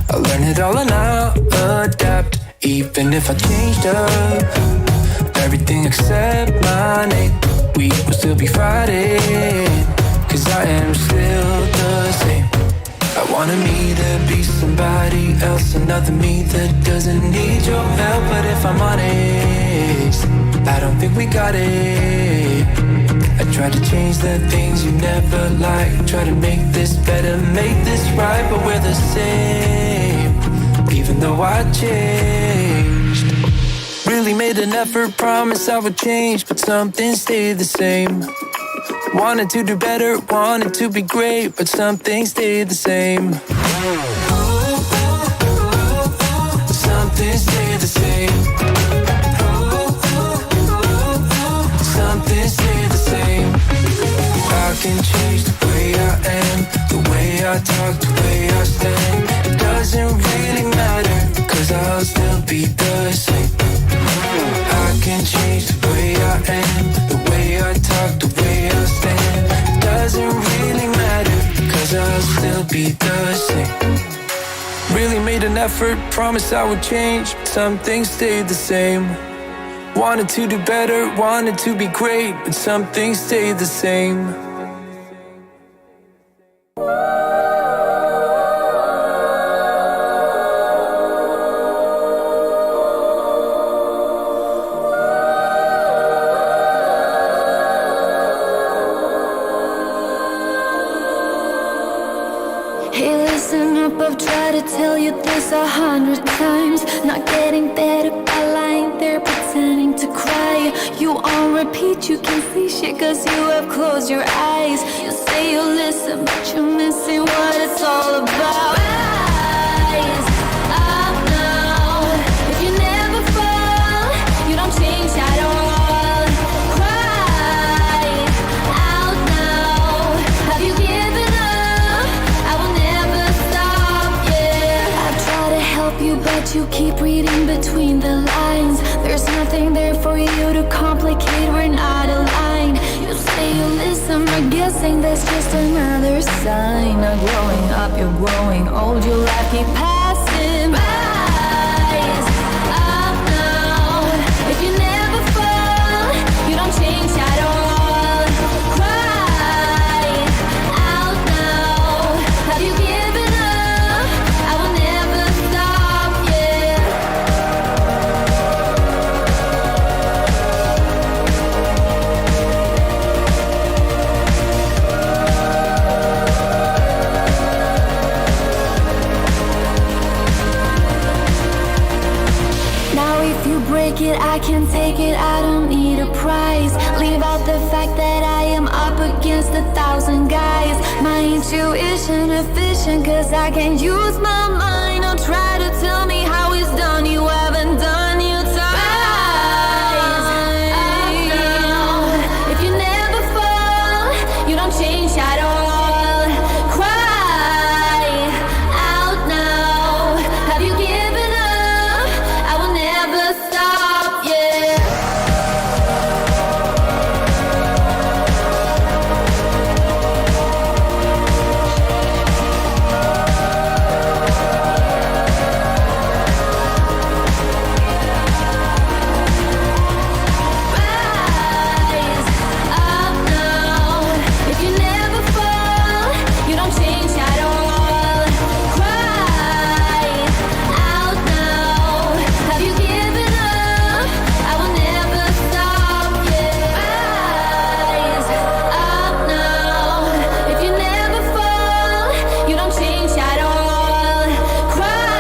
I'll learn it all and I'll adapt. Even if I changed up everything except my name, we will still be fighting, cause I am still the same. I wanted me to be somebody else, another me that doesn't need your help. But if I'm honest, I don't think we got it. I tried to change the things you never liked, try to make this better, make this right, but we're the same, even though I changed. Really made an effort, promised I would change, but something stayed the same. Wanted to do better, wanted to be great, but something stayed the same. Something stayed the same. talk, the way I stand, it doesn't really matter, 'cause I'll still be the same. I can change the way I am, the way I talk, the way I stand, it doesn't really matter, 'cause I'll still be the same. Really made an effort, promised I would change, some things stayed the same. Wanted to do better, wanted to be great, but some things stayed the same. Hey, listen up, I've tried to tell you this 100 times. Not getting better by lying there pretending to cry. You on repeat, you can see shit 'cause you have closed your eyes. You say you listen, but you're missing what it's all about. Rise up now. If you never fall, you don't change at all. Cry out now. Have you given up? I will never stop, yeah. I try to help you, but you keep reading between the lines. There's nothing there for you to complicate, we're not aligned. You say you listen, but guessing that's just another sign. Not growing up, you're growing old, your life keep passing by. Rise up now. If you never fall, you don't change at all. Cry out now. Have you given up? I will never stop, yeah. Now if you break it, I can take it, I don't need a prize. Leave out the fact that I am up against 1,000 guys. My intuition efficient, 'cause I can use my mind. Don't try to tell me how it's done, you haven't done your time. If you never fall, you don't change at all. Cry out now. Have you given up? I will never stop, yeah. Rise up now. If you never fall, you don't change at all. Cry out now. Have you given up? I will never stop, yeah. Rise up now. If you never fall, you don't change at all. Cry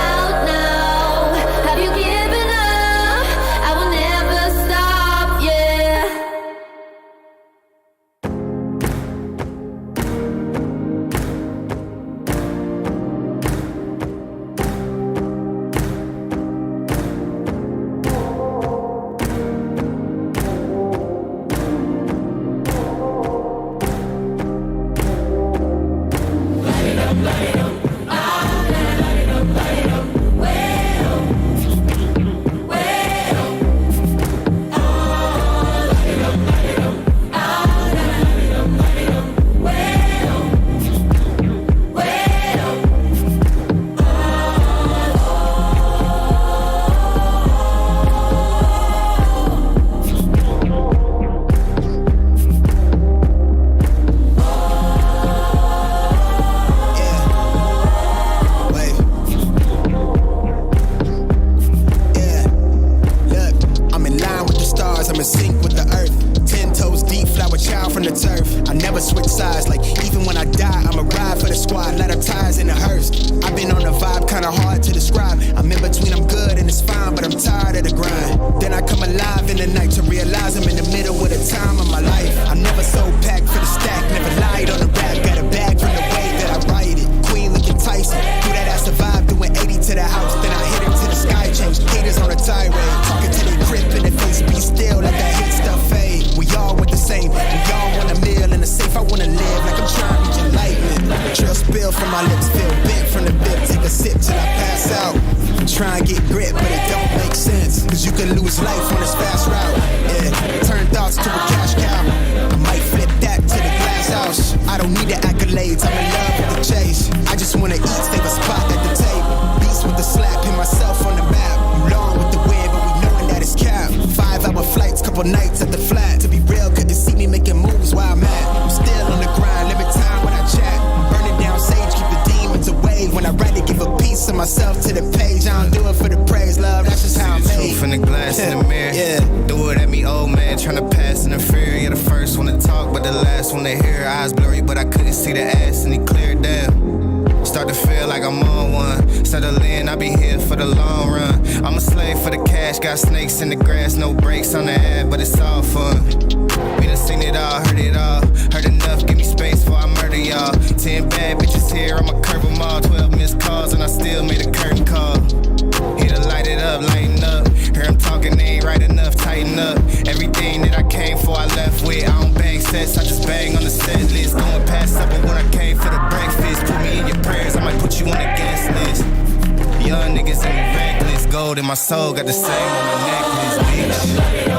out now. Have you given up? I will never stop, yeah. I'm in sync with the earth. 10 toes deep, flower child from the turf. I never switch sides, like even when I die, I'ma ride for the squad, let her ties in the hearse. I've been on a vibe, kinda hard to describe. I'm in between, I'm good and it's fine, but I'm tired of the grind. Then I come alive in the night to realize I'm in the middle of the time of my life. I'm never so packed for the stack, never lied on the rap. Got a bag from the way that I write it. Queen looking Tyson, through that I survived, doing 80 to the house. Then I hit him to the sky, changed haters on a tirade. Talking to their grip in the face, be still, let that hit stuff fade. We all want the same, we all want a meal in the safe. I wanna live like I'm trying to reach enlightenment. spill from my lips, feel bent from the bip. Take a sip till I pass out. Try and get grit, but it don't make sense. Cause you can lose life on this fast route. Yeah, turn thoughts to a cash cow. I might flip that to the glass house. I don't need the accolades, I'm in love with the chase. I just wanna eat, save a spot at the table. Beats with the slap, pin myself on the map. You long with the wind, but we knowing that it's cap. 5-hour flights, couple nights at the flat. To be real, couldn't see me making moves while I'm at. I'm still on the grind, limit time when I chat. Burning down sage, keep the demons away. When I write it, give a piece of myself to the page. I don't do it for the praise, love, that's just how I'm made. Truth in the glass in the mirror. Yeah. Do it at me, old man, tryna pass in the fear. You're the first one to talk, but the last one to hear. Eyes blurry, but I couldn't see the ass, and he cleared down. Start to feel like I'm on one. Settle in, I be here for the long run. I'm a slave for the cash, got snakes in the grass, no brakes on the ad, but it's all fun. We done seen it all, heard it all. Heard enough, give me space before I murder y'all. 10 bad bitches here, I'ma curve them all. 12 missed calls, and I still made a curtain call. Here to light it up, lighten up. Hear him talking, they ain't right enough, tighten up. Everything that I came for, I left with. I don't bang sets, I just bang on the set list. Going past supper when I came for the breakfast. Put me in your prayers, I might put you on the guest list. Young niggas in me reckless. Gold in my soul, got the same on my necklace, bitch.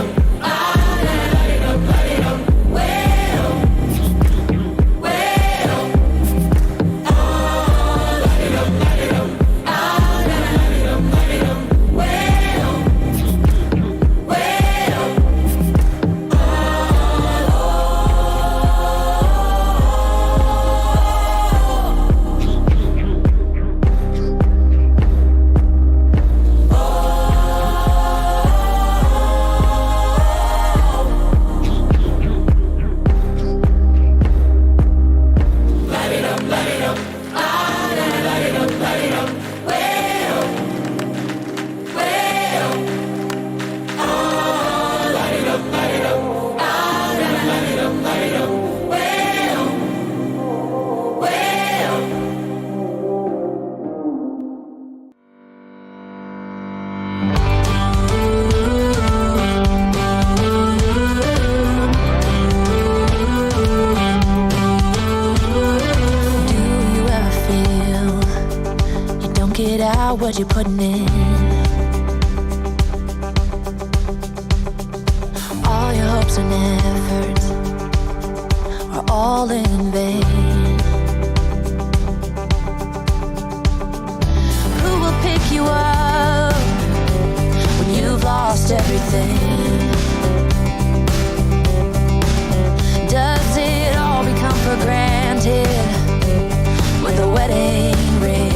What you're putting in, all your hopes and efforts are all in vain. Who will pick you up when you've lost everything? Does it all become for granted with a wedding ring?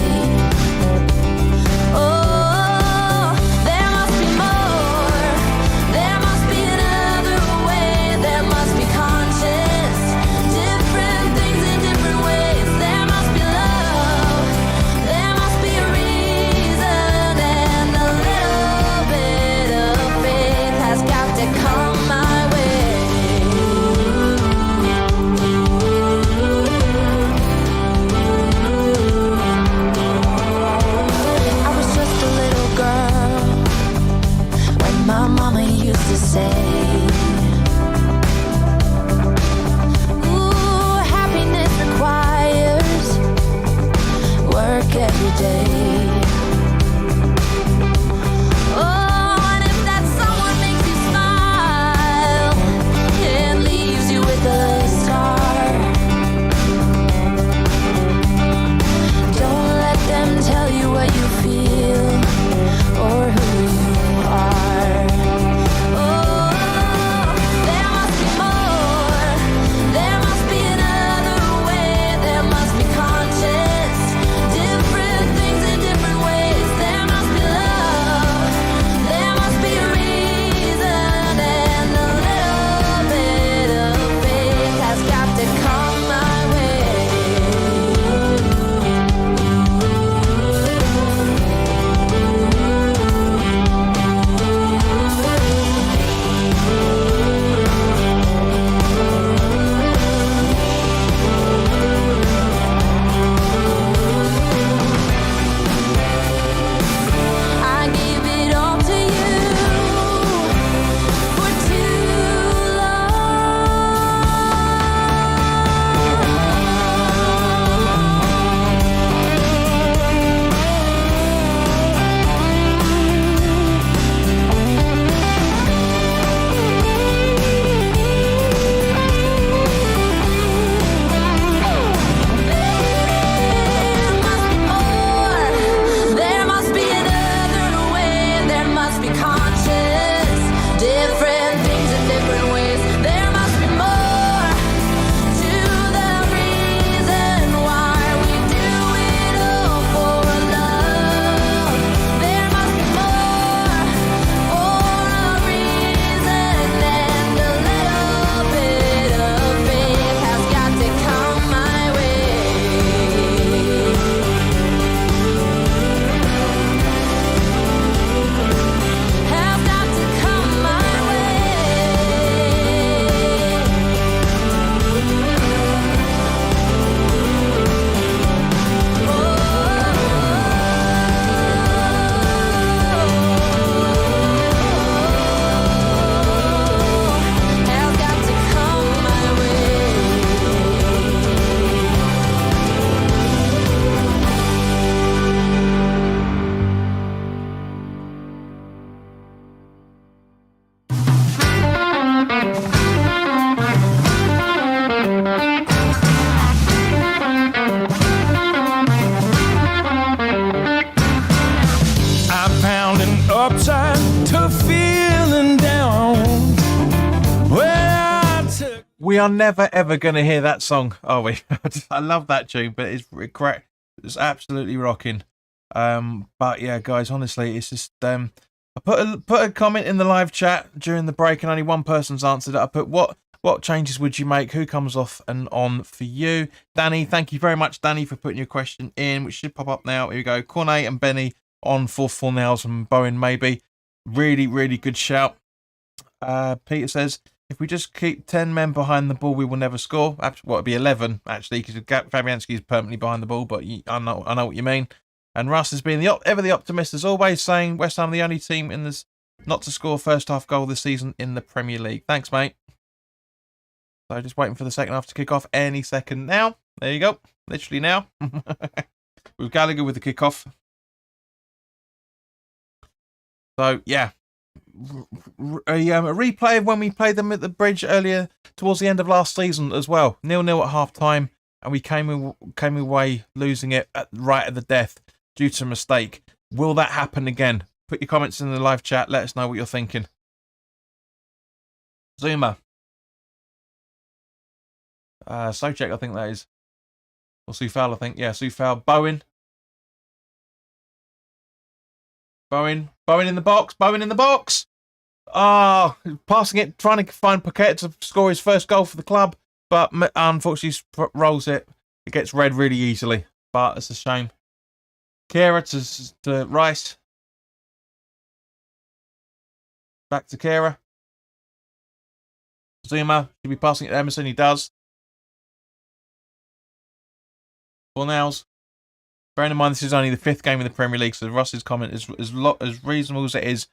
Or who you are. Oh, to feeling down. Well, I took. We are never ever going to hear that song, are we? I love that tune, but it's absolutely rocking. But yeah, guys, honestly, it's just I put a comment in the live chat during the break, and only one person's answered it. I put what changes would you make? Who comes off and on for you? Danny, thank you very much, Danny, for putting your question in, which should pop up now. Here we go. Cornet and Benny on for Fornells and Bowen, maybe. Really, really good shout. Peter says, if we just keep 10 men behind the ball, we will never score. Well, it'd be 11, actually, because Fabianski is permanently behind the ball, but I know what you mean. And Russ has been ever the optimist, as always, saying West Ham are the only team in this not to score first half goal this season in the Premier League. Thanks, mate. So just waiting for the second half to kick off any second now. There you go. Literally now. With Gallagher with the kick-off. So, yeah. A replay of when we played them at the Bridge earlier towards the end of last season as well. 0-0 at half-time. And we came away losing it right at the death due to a mistake. Will that happen again? Put your comments in the live chat. Let us know what you're thinking. Zuma. Socek, I think that is. Or Soufal, I think. Yeah, Soufal. Bowen in the box. Bowen in the box. Ah, passing it, trying to find Paquette to score his first goal for the club. But unfortunately, rolls it. It gets red really easily. But it's a shame. Kera to Rice. Back to Kera. Zuma should be passing it to Emerson. He does. Fornells. Bearing in mind this is only the 5th game in the Premier League, so Russ's comment is as reasonable as it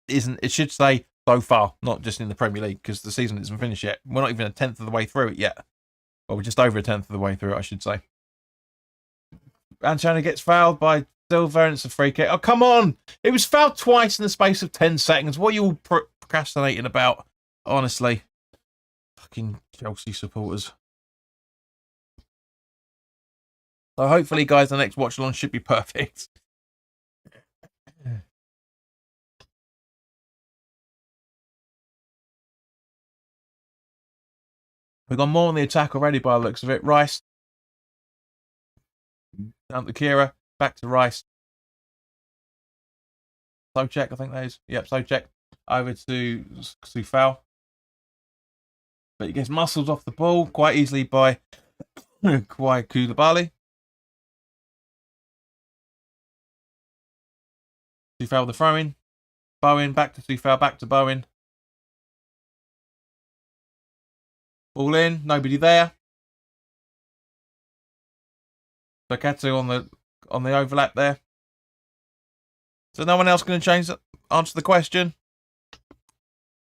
isn't. It should say so far, not just in the Premier League, because the season isn't finished yet. We're not even a 10th of the way through it yet. Well, we're just over a 10th of the way through it, I should say. Antonio gets fouled by Silva, and it's a free kick. Oh, come on! It was fouled twice in the space of 10 seconds. What are you all procrastinating about? Honestly. Fucking Chelsea supporters. So hopefully, guys, the next watch along should be perfect. We've got more on the attack already by the looks of it. Rice. Down to Kira. Back to Rice. Socek, I think that is. Yep, Socek. Over to Soufal. But he gets muscled off the ball quite easily by Kwai Koulibaly. Soufal the throw-in. Bowen, back to Soufal, back to Bowen. All in, nobody there. Bakatu on the overlap there. So no one else going to answer the question?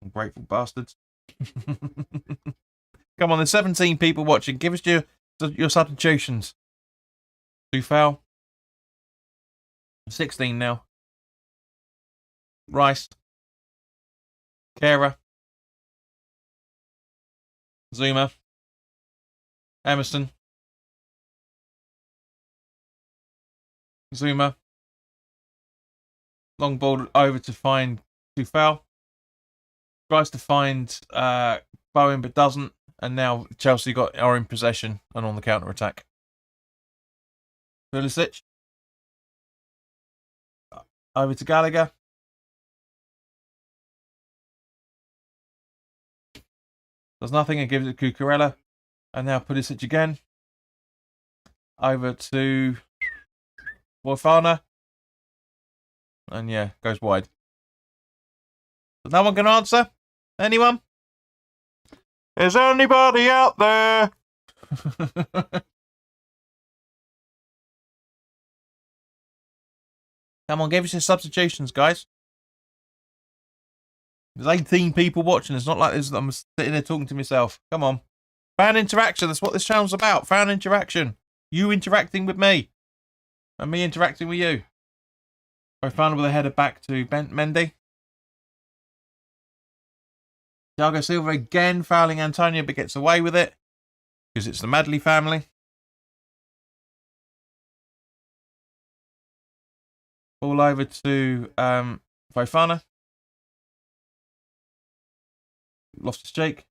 Ungrateful bastards. Come on, there's 17 people watching. Give us your substitutions. Soufal. 16 now. Rice. Kera. Zuma. Emerson. Zuma. Long ball over to find Soufal. Tries to find Bowen but doesn't. And now Chelsea are in possession and on the counter attack. Pulisic. Over to Gallagher. Does nothing and gives it to Cucurella. And now Pulisic again. Over to Wolfana. And yeah, goes wide. Is no one going to answer? Anyone? Is anybody out there? Come on, give us your substitutions, guys. There's 18 people watching. It's not like I'm sitting there talking to myself. Come on. Fan interaction. That's what this channel's about. Fan interaction. You interacting with me. And me interacting with you. Fofana with a header back to Mendy. Thiago Silva again fouling Antonio, but gets away with it. Because it's the Madley family. Ball over to Fofana. Loftus-Cheek.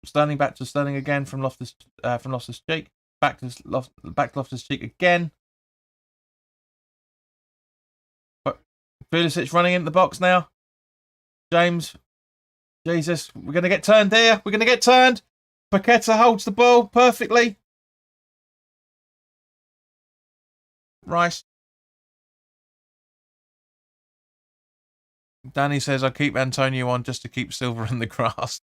Sterling back to Sterling again from Loftus-Cheek. Back to Loftus-Cheek again. But Pulisic running into the box now. James. Jesus, we're going to get turned here. We're going to get turned. Paqueta holds the ball perfectly. Rice. Danny says, I'll keep Antonio on just to keep Silver in the grass.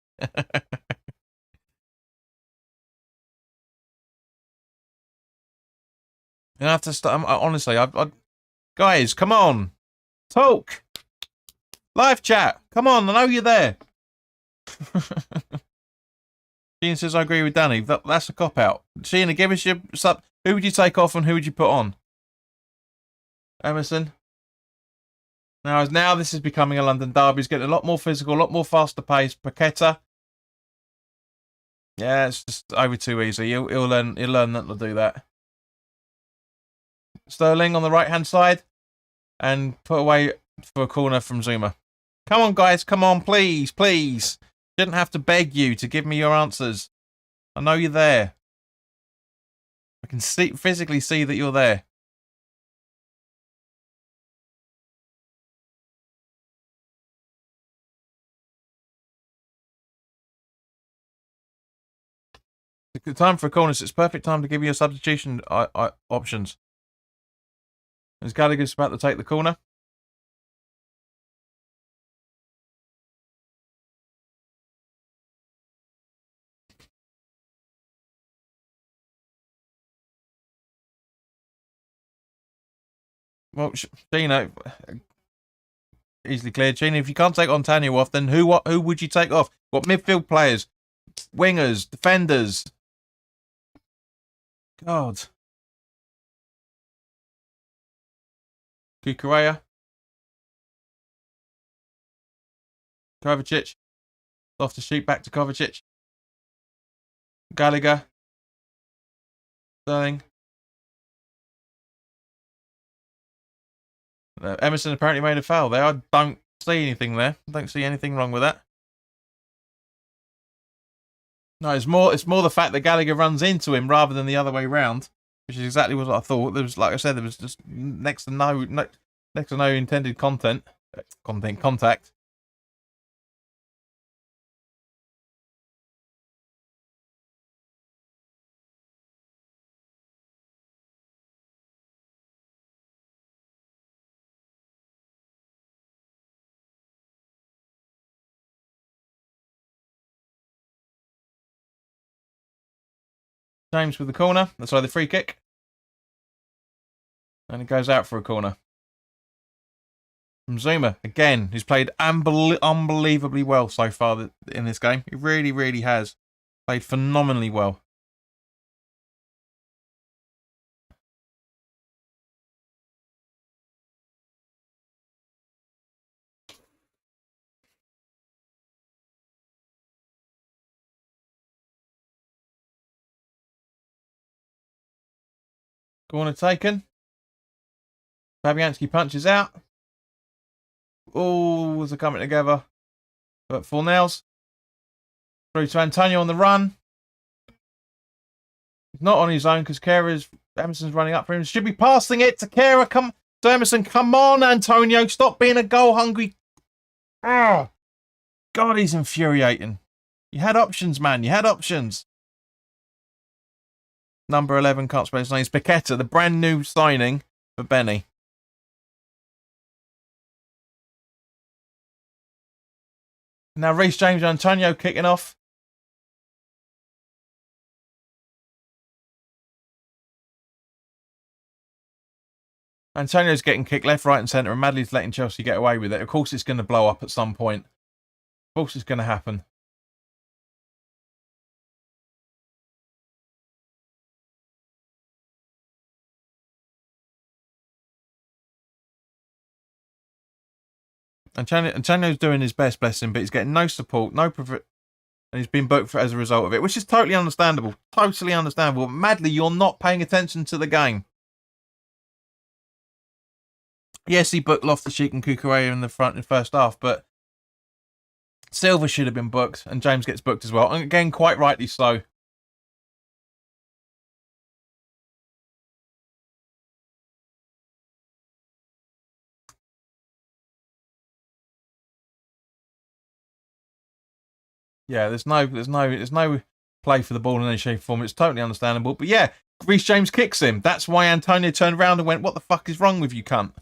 You have to start. Honestly, guys, come on. Talk. Live chat. Come on, I know you're there. Gene says, I agree with Danny. That's a cop-out. Sheena, give us your sub. Who would you take off and who would you put on? Emerson. Now this is becoming a London derby. It's getting a lot more physical, a lot more faster pace. Paqueta. Yeah, it's just over too easy. He'll learn not to do that. Sterling on the right-hand side. And put away for a corner from Zuma. Come on, guys. Come on, please, please. Shouldn't have to beg you to give me your answers. I know you're there. I can physically see that you're there. The time for a corner, so it's perfect time to give you your substitution options. As Gallagher's about to take the corner. Well, Gino, easily cleared. Gino, if you can't take Antonio off, then who would you take off? What midfield players? Wingers? Defenders? God. Kukurea. Kovacic. Loftus-Cheek back to Kovacic. Gallagher. Sterling. Emerson apparently made a foul there. I don't see anything there. I don't see anything wrong with that. No, it's more the fact that Gallagher runs into him rather than the other way round, which is exactly what I thought. There was, like I said, there was just next to no intended contact. James with the corner. That's the free kick. And it goes out for a corner. From Zuma, again, who's played unbelievably well so far in this game. He really, really has. Played phenomenally well. Corner taken. Fabianski punches out. Oh, they're coming together. But Fornells. Through to Antonio on the run. He's not on his own because Emerson's running up for him. Should be passing it to Kera. Come to Emerson. Come on, Antonio. Stop being a goal hungry. Oh, God, he's infuriating. You had options, man. You had options. Number 11, can't spell his name. It's Paqueta, the brand new signing for Benny. Now Reece James and Antonio kicking off. Antonio's getting kicked left, right and centre, and Madley's letting Chelsea get away with it. Of course it's going to blow up at some point. Of course it's going to happen. Antonio's doing his best, bless him, but he's getting no support, and he's been booked as a result of it, which is totally understandable. Totally understandable. But Madley, you're not paying attention to the game. Yes, he booked Loftus-Cheek and Kukurea in the front in the first half, but Silver should have been booked, and James gets booked as well. And again, quite rightly so. Yeah, there's no play for the ball in any shape or form. It's totally understandable. But yeah, Reece James kicks him. That's why Antonio turned around and went, "What the fuck is wrong with you, cunt?"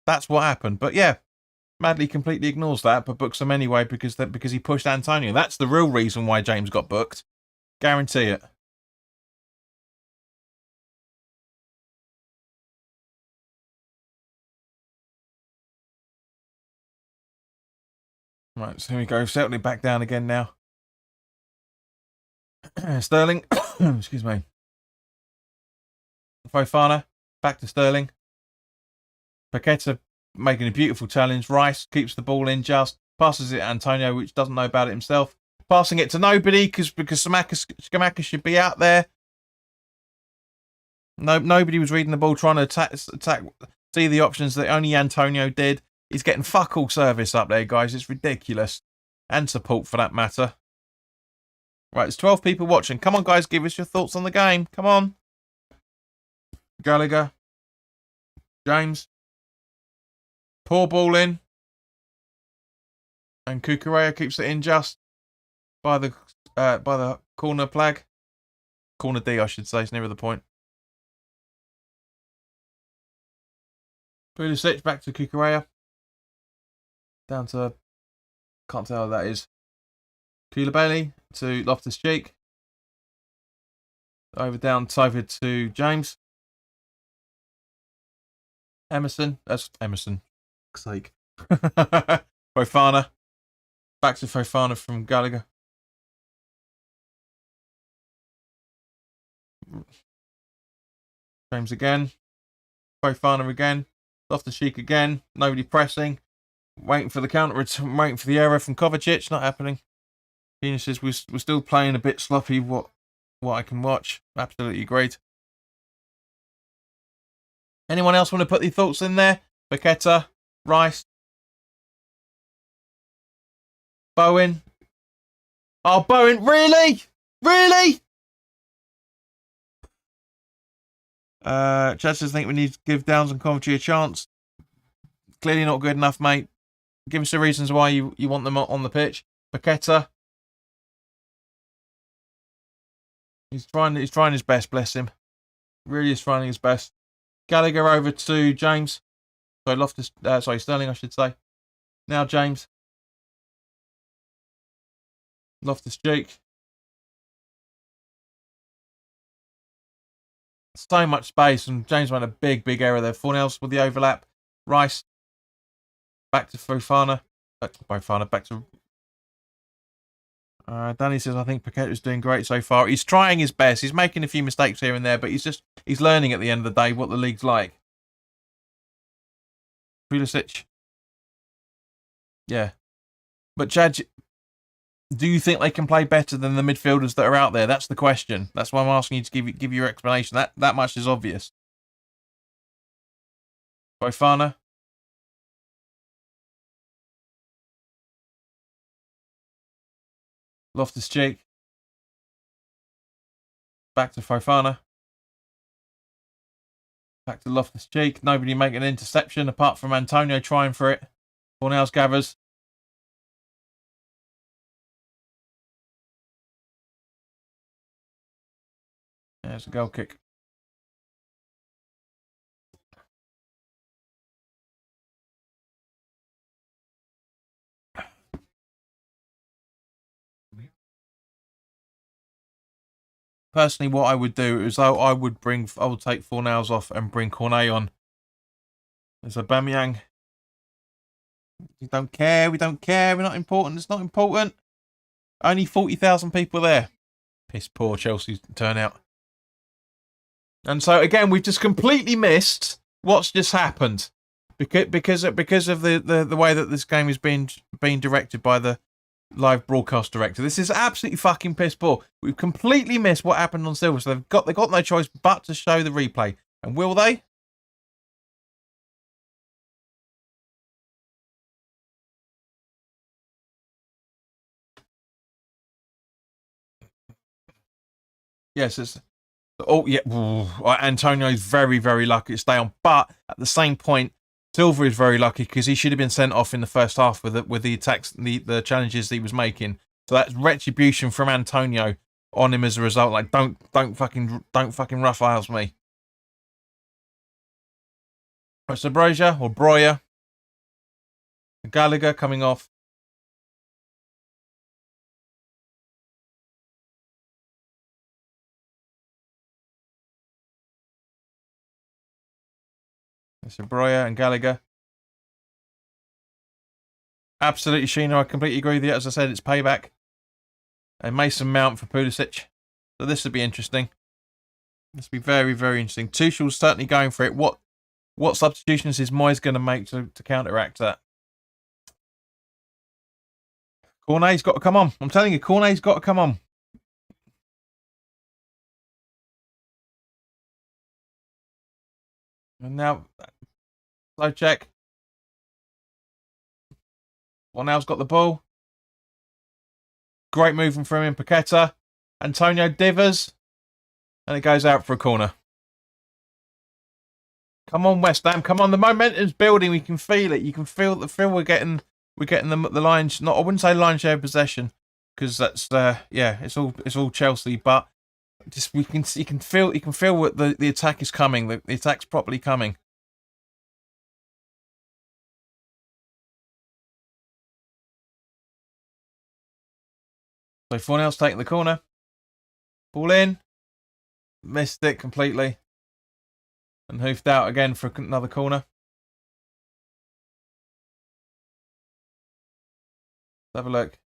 That's what happened. But yeah, Madley completely ignores that, but books him anyway because he pushed Antonio. That's the real reason why James got booked. Guarantee it. Right, so here we go. Settling back down again now. Sterling. Excuse me. Fofana. Back to Sterling. Paqueta making a beautiful challenge. Rice keeps the ball in just. Passes it to Antonio, which doesn't know about it himself. Passing it to nobody because Scamacca should be out there. Nobody was reading the ball, trying to attack, see the options that only Antonio did. He's getting fuck all service up there, guys. It's ridiculous. And support, for that matter. Right, there's 12 people watching. Come on, guys, give us your thoughts on the game. Come on. Gallagher. James. Poor ball in. And Cucurella keeps it in just by the corner flag. Corner D, I should say. It's nearer the point. Pulisic back to Cucurella. Down to... Can't tell who that is. Koulibaly to Loftus-Cheek. Over to James. Emerson. That's Emerson. For sake. Fofana. Back to Fofana from Gallagher. James again. Fofana again. Loftus-Cheek again. Nobody pressing. Waiting for the counter. Waiting for the error from Kovacic. Not happening. Geniuses, we're still playing a bit sloppy. What I can watch. Absolutely great. Anyone else want to put their thoughts in there? Paqueta, Rice, Bowen. Oh, Bowen, really? Really? Chad says, think we need to give Downs and Coventry a chance. Clearly not good enough, mate. Give us the reasons why you want them on the pitch. Paqueta. He's trying his best, bless him. Really is trying his best. Gallagher over to James. Sterling, I should say. Now James. Loftus-Cheek. So much space, and James made a big error there. Fornells with the overlap. Rice. Back to Fofana. Back to... Danny says, I think Paqueta's doing great so far. He's trying his best. He's making a few mistakes here and there, but he's learning at the end of the day what the league's like. Pulisic. Yeah. But Chad, do you think they can play better than the midfielders that are out there? That's the question. That's why I'm asking you to give your explanation. That much is obvious. Fofana. Loftus-Cheek. Back to Fofana. Back to Loftus-Cheek. Nobody making an interception apart from Antonio trying for it. Fornells gathers. There's a goal kick. Personally, what I would do is I would take Fornells off and bring Cornet on. There's Aubameyang. We don't care. We're not important. It's not important. Only 40,000 people there. Piss poor Chelsea's turnout. And so again, we've just completely missed what's just happened because of the way that this game is being directed by the live broadcast director. This is absolutely fucking piss poor. We've completely missed what happened on Silver, so they've got no choice but to show the replay. And will they? Yes, it's. Oh yeah, Antonio's very, very lucky to stay on. But at the same point, Silver is very lucky because he should have been sent off in the first half with the attacks, the challenges he was making. So that's retribution from Antonio on him as a result. Like, don't fucking rough house me. So Broya, Gallagher coming off. So Broya and Gallagher. Absolutely, Sheena. I completely agree with you. As I said, it's payback. And Mason Mount for Pulisic. So this would be interesting. This would be very, very interesting. Tuchel's certainly going for it. What substitutions is Moyes going to make to counteract that? Cornet's got to come on. I'm telling you, Cornet's got to come on. And now, slow check. Now's got the ball. Great movement from him, Paqueta. Antonio Divers. And it goes out for a corner. Come on, West Ham. Come on. The momentum's building. We can feel it. You can feel we're getting the lines. Not, I wouldn't say line share possession, because that's it's all Chelsea, but just you can feel what the attack is coming. The attack's properly coming. So Fornell's taking the corner. Ball in. Missed it completely. And hoofed out again for another corner. Let's have a look.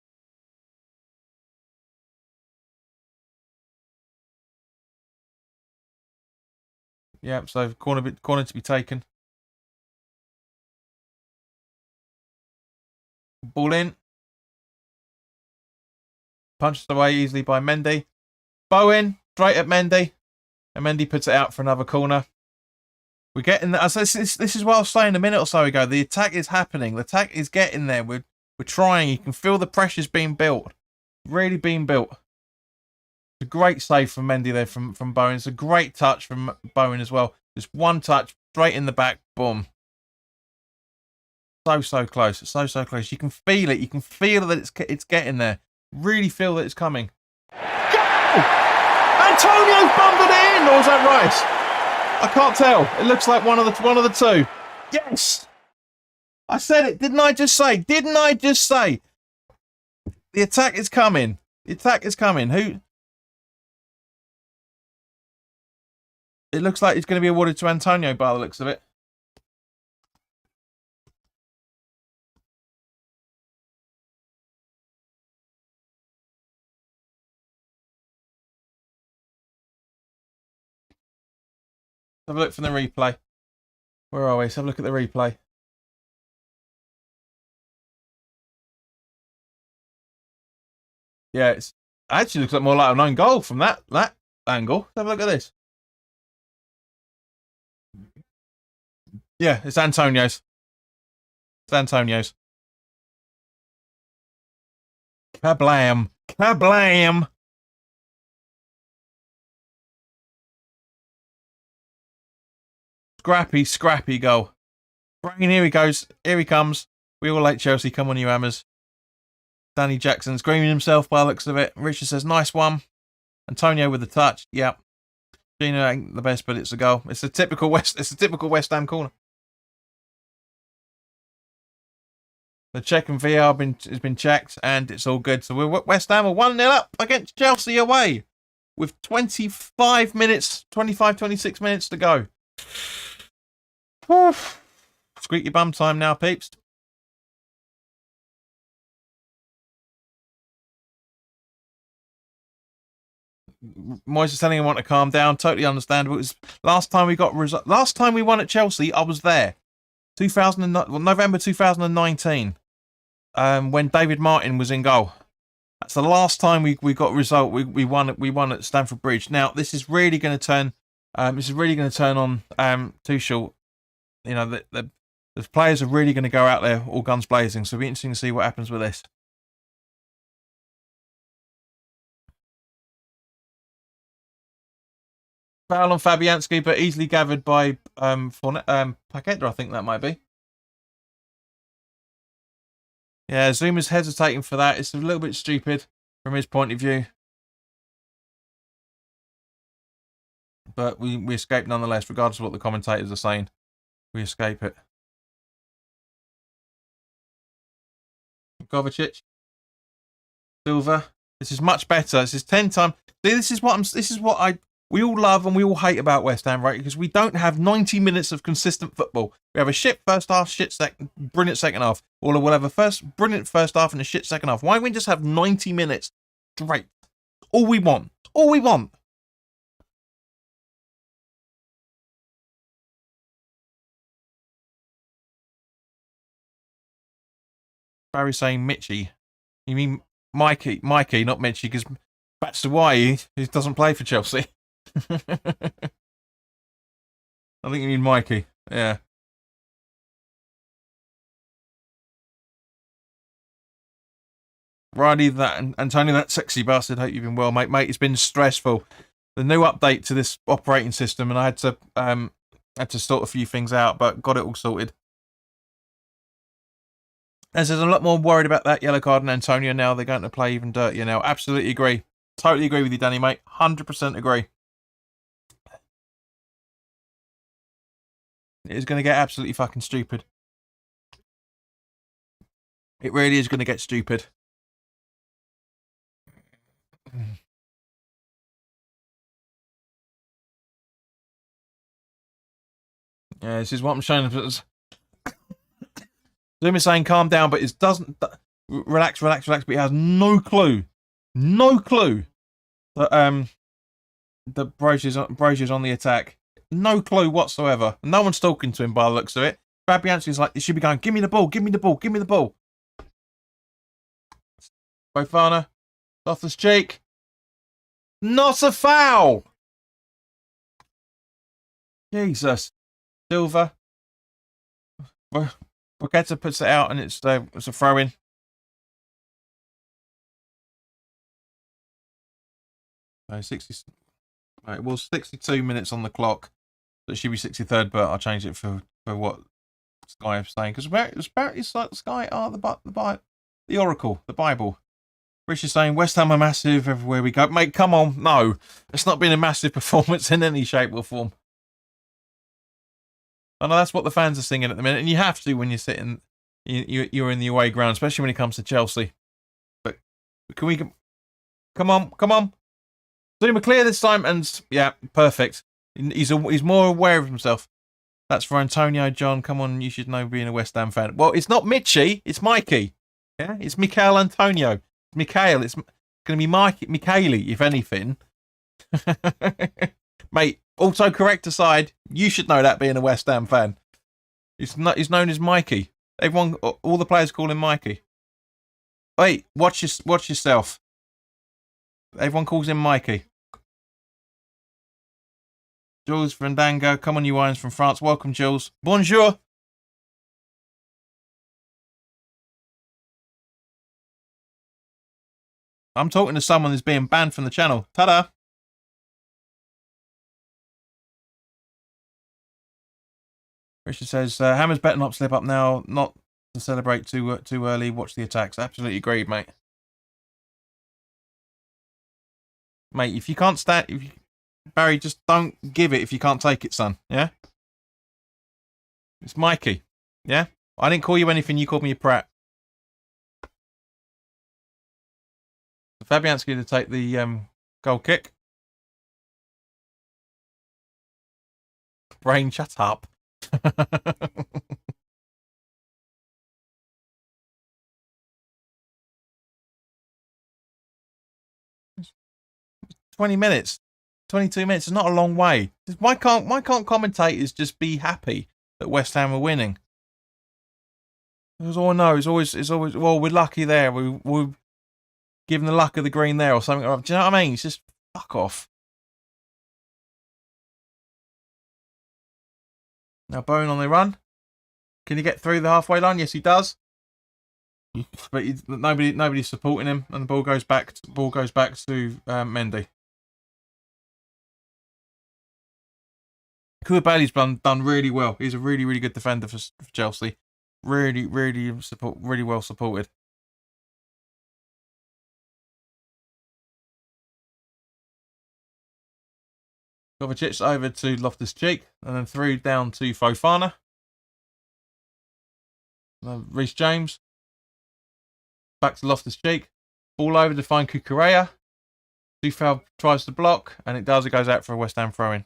Yeah, so corner to be taken. Ball in. Punched away easily by Mendy. Bowen, straight at Mendy. And Mendy puts it out for another corner. We're getting that. This is what I was saying a minute or so ago. The attack is happening. The attack is getting there. We're trying. You can feel the pressure's being built. Really being built. It's a great save from Mendy there from Bowen. It's a great touch from Bowen as well. Just one touch, straight in the back. Boom. So close. It's so close. You can feel it. You can feel that it's getting there. Really feel that it's coming. Go! Antonio's bumbled it in, or is that right? I can't tell. It looks like one of the two. Yes! I said it. Didn't I just say? The attack is coming. The attack is coming. Who? It looks like it's going to be awarded to Antonio by the looks of it. Have a look from the replay. Where are we? Let's have a look at the replay. Yeah, it actually looks like more like an own goal from that angle. Let's have a look at this. Yeah, it's Antonio's. It's Antonio's. Kablam. Kablam. Scrappy goal. Brain, here he goes. Here he comes. We all like Chelsea. Come on, you hammers. Danny Jackson screaming himself by the looks of it. Richard says, nice one. Antonio with the touch. Yep. Gino ain't the best, but it's a goal. It's a typical West Ham corner. The check and VR has been checked, and it's all good. So West Ham are 1-0 up against Chelsea away with 26 minutes to go. Squeaky bum time now, peeps. Moyes is telling everyone to calm down. Totally understandable. It was last time we won at Chelsea. I was there. November 2019. When David Martin was in goal. That's the last time we got a result. We won at Stamford Bridge. Now this is really going to turn. This is really going to turn on Tuchel. You know, the players are really going to go out there all guns blazing. So it'll be interesting to see what happens with this. Foul on Fabianski, but easily gathered by Paqueta, I think that might be. Yeah, Zuma's hesitating for that. It's a little bit stupid from his point of view. But we escape nonetheless, regardless of what the commentators are saying. We escape it. Kovacic. Silva. This is much better. This is 10 times. See, this is what we all love and we all hate about West Ham, right? Because we don't have 90 minutes of consistent football. We have a shit first half, brilliant second half. Or we'll have a brilliant first half and a shit second half. Why don't we just have 90 minutes straight? All we want. All we want. Barry saying Mitchie. You mean Mikey, not Mitchie, because that's why he doesn't play for Chelsea. I think you mean Mikey. Yeah. Riley, Antonio, that sexy bastard. Hope you've been well, mate. Mate, it's been stressful. The new update to this operating system, and I had to sort a few things out, but got it all sorted. As there's a lot more worried about that yellow card and Antonio now. They're going to play even dirtier now. Absolutely agree. Totally agree with you, Danny, mate. 100% agree. It is going to get absolutely fucking stupid. It really is going to get stupid. Yeah, this is what I'm showing. Zoom is saying calm down, but it doesn't. Relax. But he has no clue that Brosier's on the attack. No clue whatsoever. No one's talking to him by the looks of it. Fabianski's like, he should be going, give me the ball. Bofana, Loftus Cheek. Not a foul. Jesus. Silva. Paqueta puts it out and it's a throw in. So 60. Right, it was 62 minutes on the clock. So it should be 63rd, but I'll change it for what Sky is saying. Because it's like Sky are the Oracle, the Bible. Rich is saying West Ham are massive everywhere we go. Mate, come on. No, it's not been a massive performance in any shape or form. I know that's what the fans are singing at the minute, and you have to when you're sitting, you're in the away ground, especially when it comes to Chelsea. But can we? Come on. Zuma clear this time, and yeah, perfect. He's more aware of himself. That's for Antonio John. Come on, you should know being a West Ham fan. Well, it's not Mitchie, it's Mikey. Yeah, it's Michael Antonio. Mikhail. It's going to be Michaeli, if anything. Mate, autocorrect aside, you should know that being a West Ham fan. He's known as Mikey. Everyone, all the players call him Mikey. Wait, watch yourself. Everyone calls him Mikey. Jules Fandango, come on, you irons from France. Welcome, Jules. Bonjour. I'm talking to someone who's being banned from the channel. Ta-da. Richard says, Hammer's better not slip up now, not to celebrate too early. Watch the attacks. Absolutely agreed, mate. Mate, if you can't stand... Barry, just don't give it if you can't take it, son. Yeah? It's Mikey. Yeah? I didn't call you anything. You called me a prat. Fabianski to take the goal kick. Brain, shut up. 20 minutes. 22 minutes is not a long way. Why can't commentators just be happy that West Ham are winning? It's all I know. It's always well, we're lucky there. We're giving the luck of the green there or something. Do you know what I mean? It's just fuck off. Now Bowen on the run. Can he get through the halfway line? Yes, he does. But nobody's supporting him, and the ball goes back to Mendy. Koulibaly's done really well. He's a really, really good defender for Chelsea. Really, really really well supported. Kovacic over to Loftus-Cheek and then through down to Fofana. Reece James. Back to Loftus-Cheek. Ball over to find Cucurella. Dufal tries to block and it does. It goes out for a West Ham throw-in.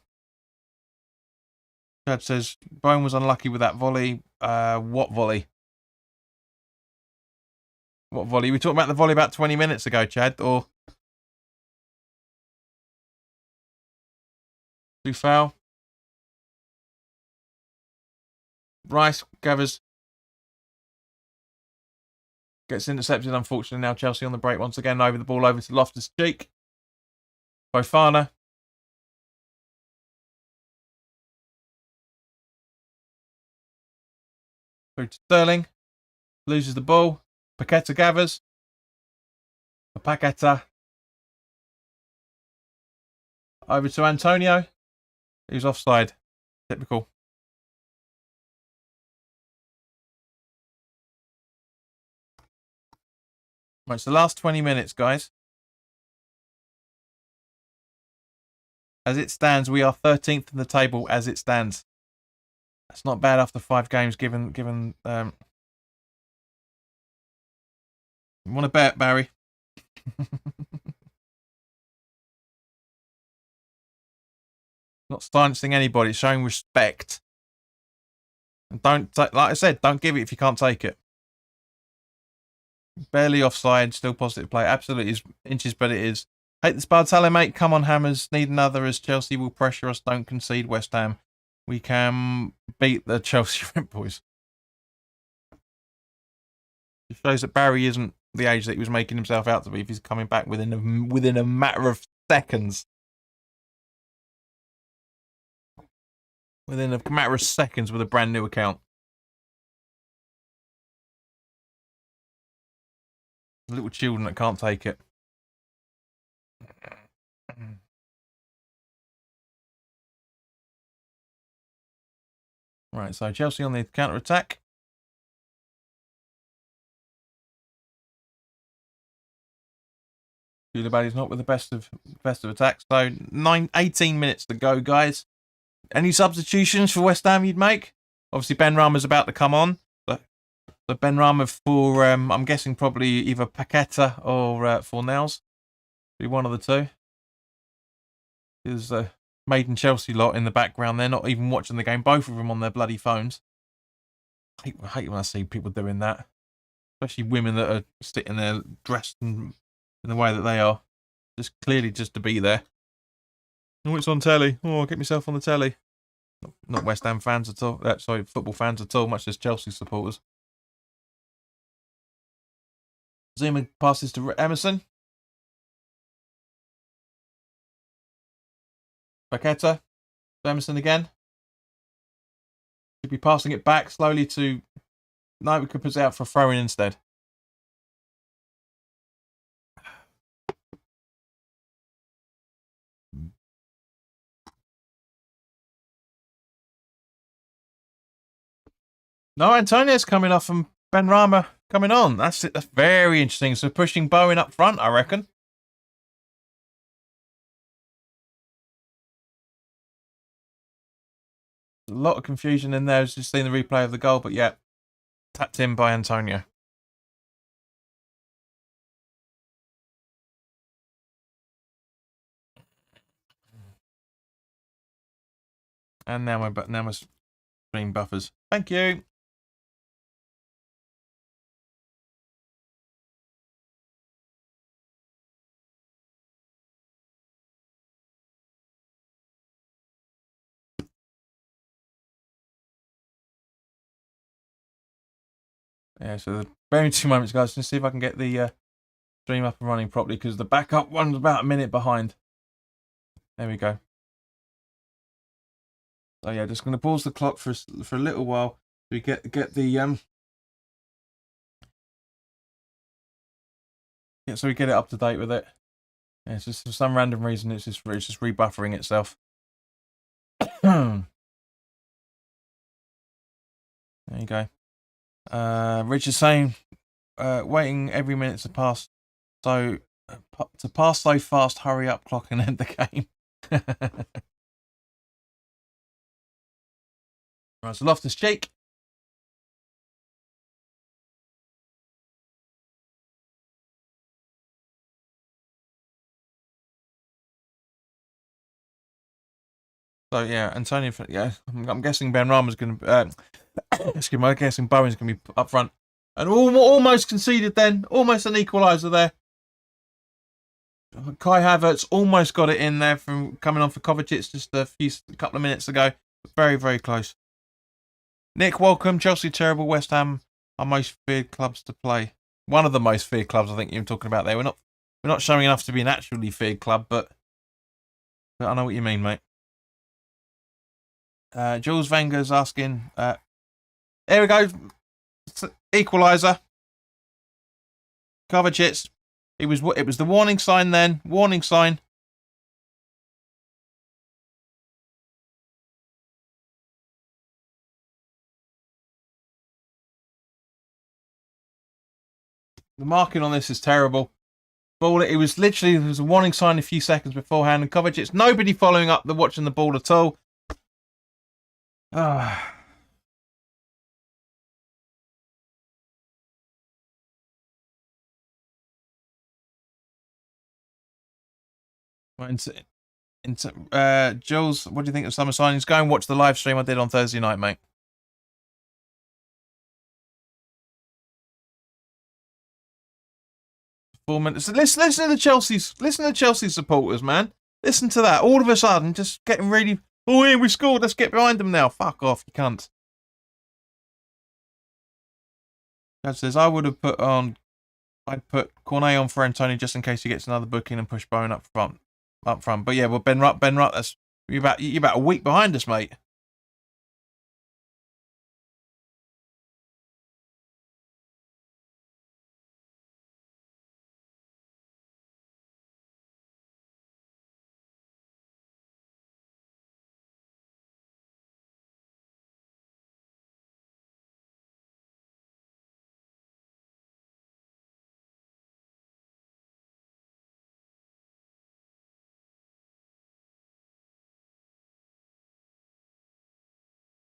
Chad says Bone was unlucky with that volley. What volley? What volley? We talked about the volley about 20 minutes ago, Chad, or Dufal. Rice gathers. Gets intercepted, unfortunately. Now Chelsea on the break once again. Over the ball over to Loftus-Cheek. Fofana. Through to Sterling. Loses the ball. Paqueta gathers. Paqueta. Over to Antonio. Who's offside. Typical. Right, it's the last 20 minutes, guys. As it stands, we are 13th in the table as it stands. That's not bad after 5 games, given you want to bet, Barry? Not silencing anybody, it's showing respect. And don't, like I said, don't give it if you can't take it. Barely offside, still positive play. Absolutely is inches, but it is. Hate the Spartale, mate. Come on, Hammers. Need another as Chelsea will pressure us. Don't concede, West Ham. We can beat the Chelsea Red Boys. It shows that Barry isn't the age that he was making himself out to be if he's coming back within a matter of seconds. Within a matter of seconds with a brand new account. Little children that can't take it. Right, so Chelsea on the counter-attack. Koulibaly's not with the best of attacks. So 18 minutes to go, guys. Any substitutions for West Ham you'd make? Obviously, Ben Rama's about to come on. So Ben Rama for, I'm guessing probably either Paqueta or Fornals. Be one of the two. There's a Maiden Chelsea lot in the background. They're not even watching the game. Both of them on their bloody phones. I hate when I see people doing that. Especially women that are sitting there dressed in the way that they are. Just clearly just to be there. Oh, it's on telly. Oh, I'll get myself on the telly. Not West Ham fans at all. Sorry, football fans at all, much as Chelsea supporters. Zuma passes to Emerson. Paqueta. Emerson again. Should be passing it back slowly to... No, we could put it out for throwing instead. No, Antonio's coming off and Ben Rama coming on. That's it. That's very interesting. So pushing Bowen up front, I reckon. A lot of confusion in there. I was just seeing the replay of the goal, but yeah, tapped in by Antonio. And now my stream buffers. Thank you. Yeah, so very 2 moments, guys. Let's see if I can get the stream up and running properly because the backup one's about a minute behind. There we go. So yeah, just going to pause the clock for a little while. We get the yeah, so we get it up to date with it. Yeah, it's just for some random reason it's just rebuffering itself. There you go. Richard's saying, waiting every minute to pass. So, to pass so fast, hurry up, clock, and end the game. Right, so Loftus Cheek. So yeah, Antonio. Yeah, I'm guessing Ben Rama's going to. Excuse me. I'm guessing Bowen's going to be up front, and almost conceded. Then almost an equaliser there. Kai Havertz almost got it in there from coming on for Kovacic just a couple of minutes ago. Very, very close. Nick, welcome. Chelsea terrible. West Ham are most feared clubs to play. One of the most feared clubs, I think you're talking about there. We're not showing enough to be an actually feared club, but I know what you mean, mate. Jules Wenger's asking. There we go. Equaliser. Kovacic. It was the warning sign then. Warning sign. The marking on this is terrible. Ball. It was a warning sign a few seconds beforehand, and Kovacic. Nobody following up watching the ball at all. Jules, what do you think of summer signings? Go and watch the live stream I did on Thursday night, mate. Listen to the Chelsea supporters, man. Listen to that. All of a sudden, just getting really. Oh, yeah, we scored. Let's get behind them now. Fuck off, you cunt. Dad says I'd put Cornet on for Antonio just in case he gets another booking and push Bowen up front. But yeah, well, Ben Rutt, that's you're about a week behind us, mate.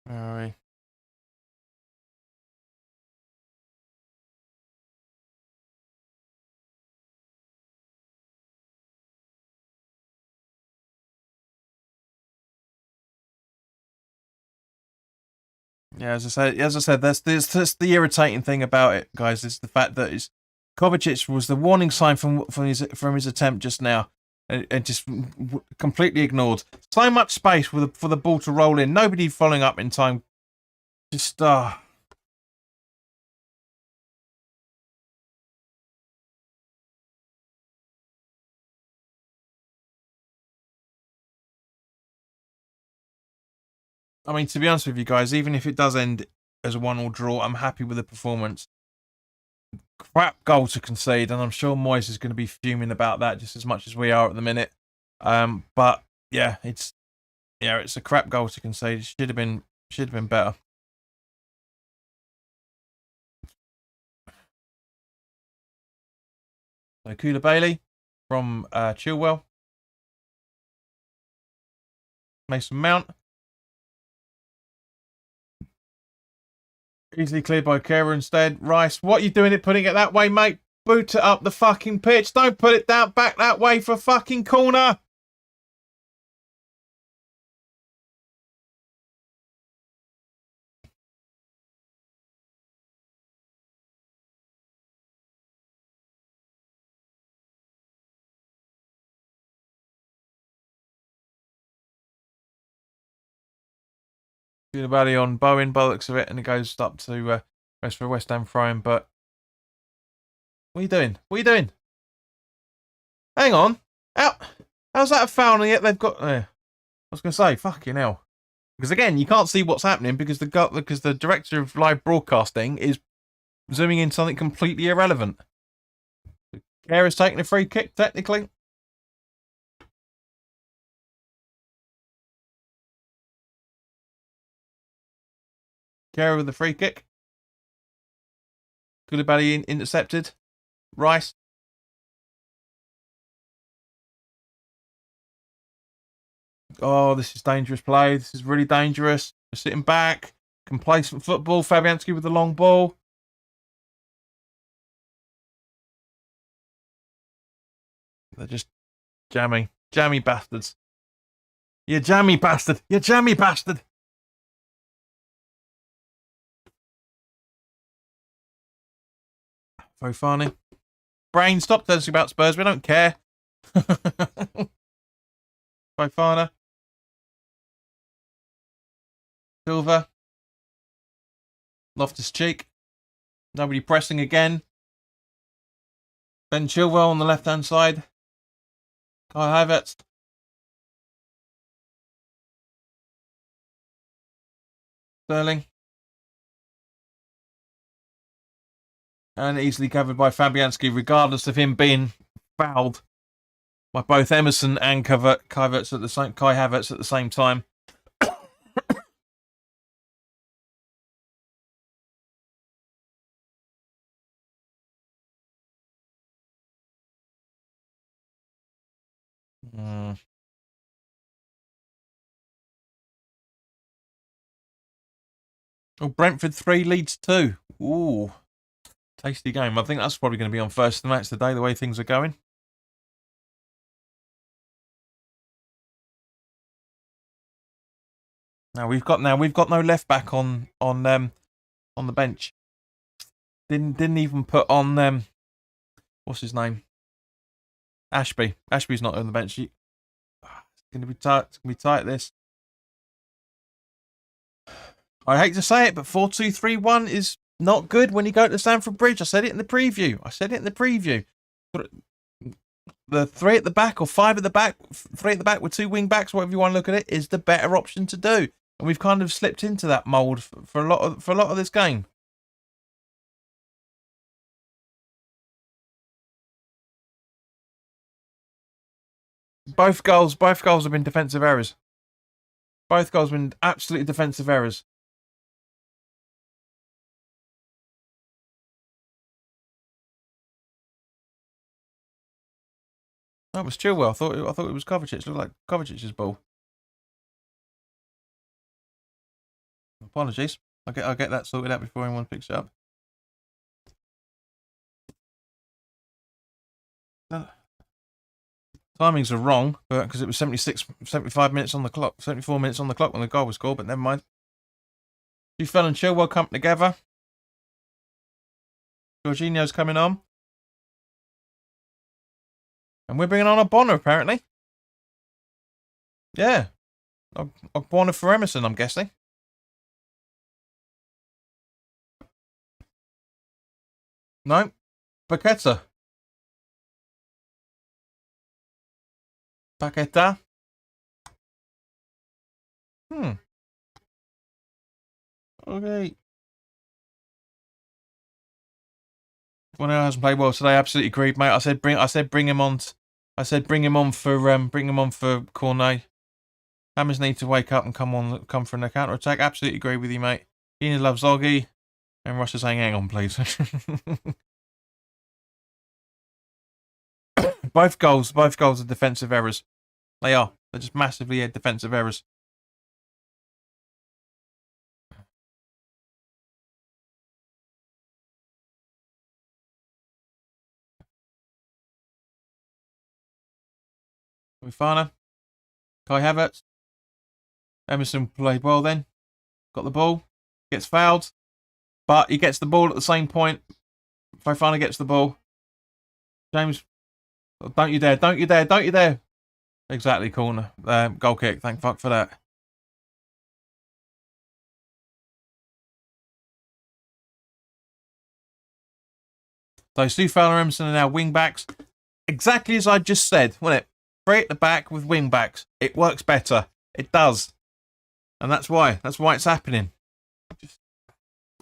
All right. Yeah, as I said, that's the irritating thing about it, guys. Is the fact that Kovacic was the warning sign from his attempt just now, and just completely ignored. So much space for the ball to roll in. Nobody following up in time. Just I mean, to be honest with you guys, even if it does end as a 1-1 draw, I'm happy with the performance. Crap goal to concede, and I'm sure Moyes is going to be fuming about that just as much as we are at the minute. But yeah, it's a crap goal to concede. It should have been better. So Kula Bailey from Chilwell. Mason Mount. Easily cleared by Kera instead. Rice, what are you doing it putting it that way, mate? Boot it up the fucking pitch. Don't put it down back that way for a fucking corner. Good body on Bowen, by the looks of it, and it goes up to for West Ham throwing. But what are you doing? What are you doing? Hang on. How's that a foul? And yet they've got. I was going to say, fucking hell. Because again, you can't see what's happening because the director of live broadcasting is zooming in something completely irrelevant. Kera's taking a free kick, technically. Kera with the free kick. Koulibaly intercepted. Rice. Oh, this is dangerous play. This is really dangerous. We're sitting back. Complacent football. Fabianski with the long ball. They're just jammy. Jammy bastards. You jammy bastard. You jammy bastard. Fofana. Brain, stop telling us about Spurs. We don't care. Fofana. Silva. Loftus-Cheek. Nobody pressing again. Ben Chilwell on the left-hand side. Kai Havertz. Sterling. And easily covered by Fabianski, regardless of him being fouled by both Emerson and Kai Havertz at the same time. Oh, Brentford 3, Leeds 2. Ooh, tasty game. I think that's probably going to be on first match today, the way things are going. Now we've got no left back on the bench. Didn't even put on what's his name? Ashby. Ashby's not on the bench. It's gonna be tight. It's gonna be tight. This. I hate to say it, but 4-2-3-1 is not good when you go to Stamford Bridge. I said it in the preview. The 3 at the back or 5 at the back, 3 at the back with 2 wing backs, whatever you want to look at it, is the better option to do. And we've kind of slipped into that mould for a lot of this game. Both goals have been defensive errors. Both goals have been absolutely defensive errors. That was Chilwell. I thought it was Kovacic. It looked like Kovacic's ball. Apologies. I'll get that sorted out before anyone picks it up. Timings are wrong, but because it was 75 minutes on the clock, 74 minutes on the clock when the goal was scored, but never mind. Buffon and Chilwell come together. Jorginho's coming on. And we're bringing on a Bonner, apparently. Yeah. A Bonner for Emerson, I'm guessing. No. Paqueta. Okay. One who hasn't played well today. Absolutely agreed, mate. I said bring him on. I said bring him on for Cornet. Hammers need to wake up and come for an counter attack. Absolutely agree with you, mate. Gina loves Zoggy, and Ross is saying, "Hang on, please." Both goals are defensive errors. They are. They're just massively defensive errors. Fofana. Kai Havertz. Emerson played well then. Got the ball. Gets fouled. But he gets the ball at the same point. Fofana gets the ball. James. Don't you dare. Exactly, corner. Goal kick. Thank fuck for that. So Stu Fowler and Emerson are now wing backs. Exactly as I just said, wasn't it? 3 at the back with wing backs. It works better. It does. And that's why. That's why it's happening. He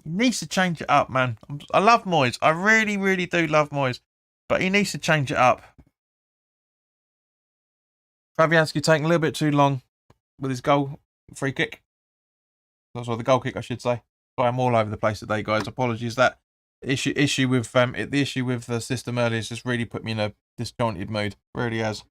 needs to change it up, man. I love Moyes. I really, really do love Moyes. But he needs to change it up. Fabianski taking a little bit too long with his goal free kick. That's the goal kick, I should say. Sorry, I'm all over the place today, guys. Apologies. That issue with the issue with the system earlier has just really put me in a disjointed mood. Really has.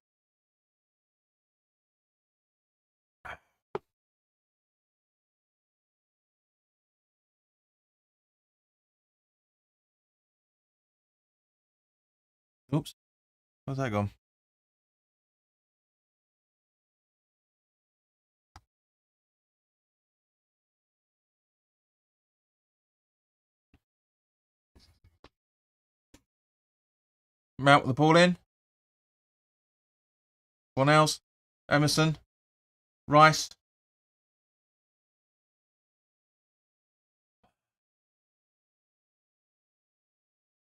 Oops. Where's that gone? Mount with the ball in. One else. Emerson. Rice.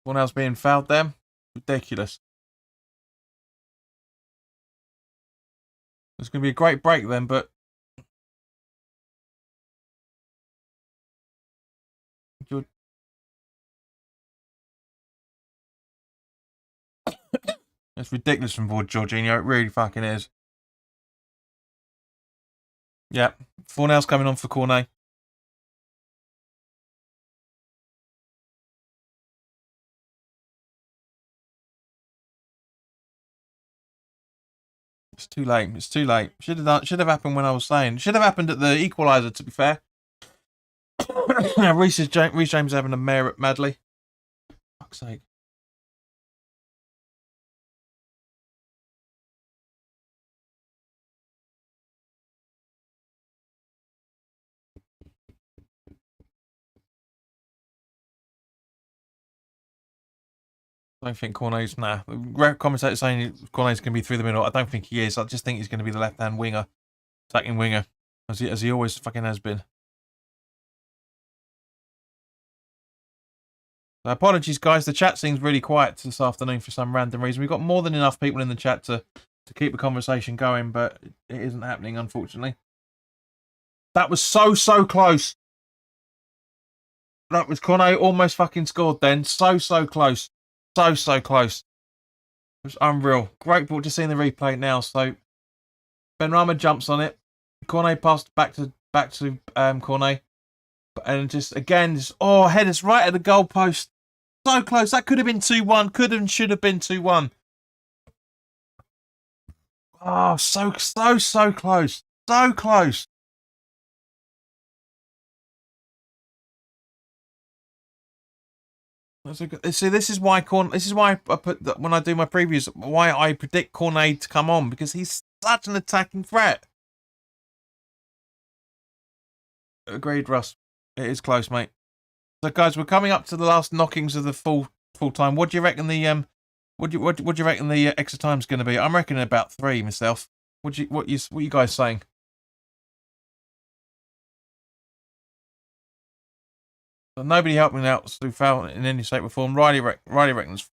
One else being fouled there. Ridiculous. It's going to be a great break then, but it's ridiculous from Jorginho. It really fucking is. Yeah. Fornell's coming on for Cornet. It's too late. It's too late. Should have happened when I was saying. Should have happened at the equaliser, to be fair. Reece James having a mare at Madley. Fuck's sake. I don't think Cornet's, nah. Commentator saying Cornet's going to be through the middle. I don't think he is. I just think he's going to be the left-hand winger, attacking winger, as he always fucking has been. So apologies, guys. The chat seems really quiet this afternoon for some random reason. We've got more than enough people in the chat to keep the conversation going, but it isn't happening, unfortunately. That was so close. That was Cornet almost fucking scored then. So close. So close. It was unreal. Great ball. Just seeing the replay now. So Benrahma jumps on it. Cornet passed back to Cornet, and just again, headers right at the goalpost. So close. That could have been 2-1. Could and should have been 2-1. Oh, so close. So close. See, this is why I put that when I do my previews, why I predict Cornet to come on, because he's such an attacking threat. Agreed, Russ. It is close, mate. So, guys, we're coming up to the last knockings of the full time. What do you reckon the what do you reckon the extra time's going to be? I'm reckoning about 3 myself. What you guys saying? So nobody helped me out through foul in any shape or form. Riley reckons.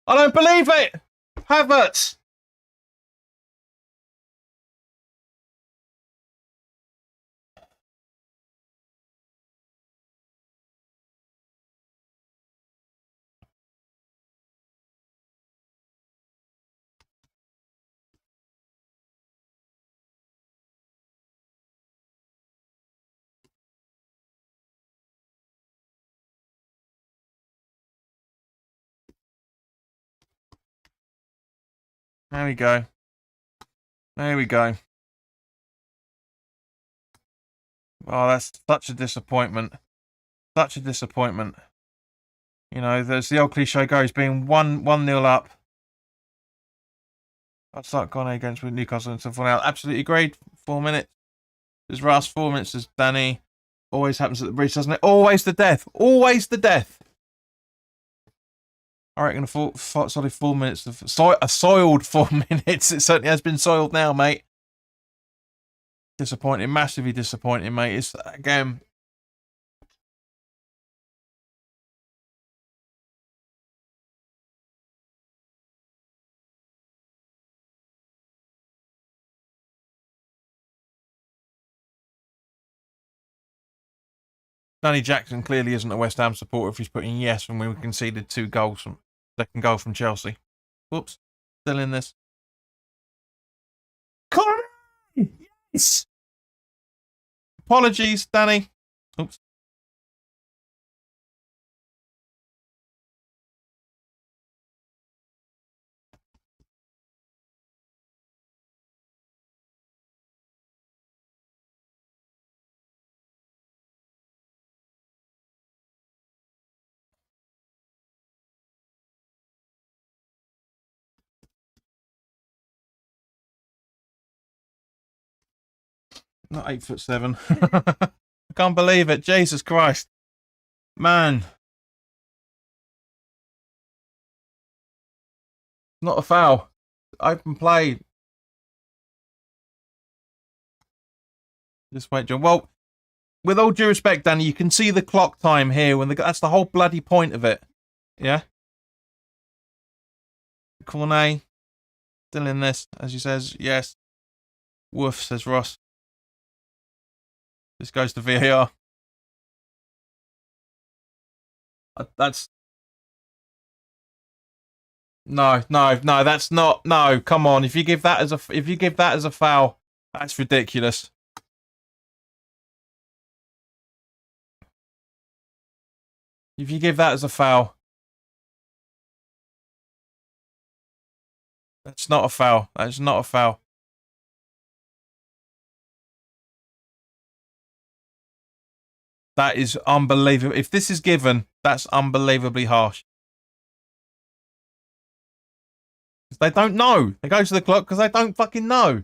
I don't believe it! Havertz! There we go. There we go. Oh, that's such a disappointment. Such a disappointment. You know, there's the old cliche goes, being 1-0 up. I'd start Cornet against with Newcastle and stuff out. Absolutely agreed. 4 minutes. There's Russ, 4 minutes. There's Danny. Always happens at the bridge, doesn't it? Always the death. Always the death. I reckon solid 4 minutes. A soiled 4 minutes. It certainly has been soiled now, mate. Disappointing. Massively disappointing, mate. It's, again... Danny Jackson clearly isn't a West Ham supporter if he's putting yes when we conceded 2 goals from second goal from Chelsea. Whoops. Still in this. Corey! Yes! Apologies, Danny. Oops. Not 8'7". I can't believe it. Jesus Christ. Man. Not a foul. Open play. Just wait, John. Well, with all due respect, Danny, you can see the clock time here. That's the whole bloody point of it. Yeah? Cornet. Still in this, as he says. Yes. Woof, says Ross. This goes to VAR. That's... No, that's not... No, come on. If you give that as a foul, that's ridiculous. If you give that as a foul, that's not a foul. That's not a foul. That is unbelievable. If this is given, that's unbelievably harsh. They don't know. They go to the clock because they don't fucking know.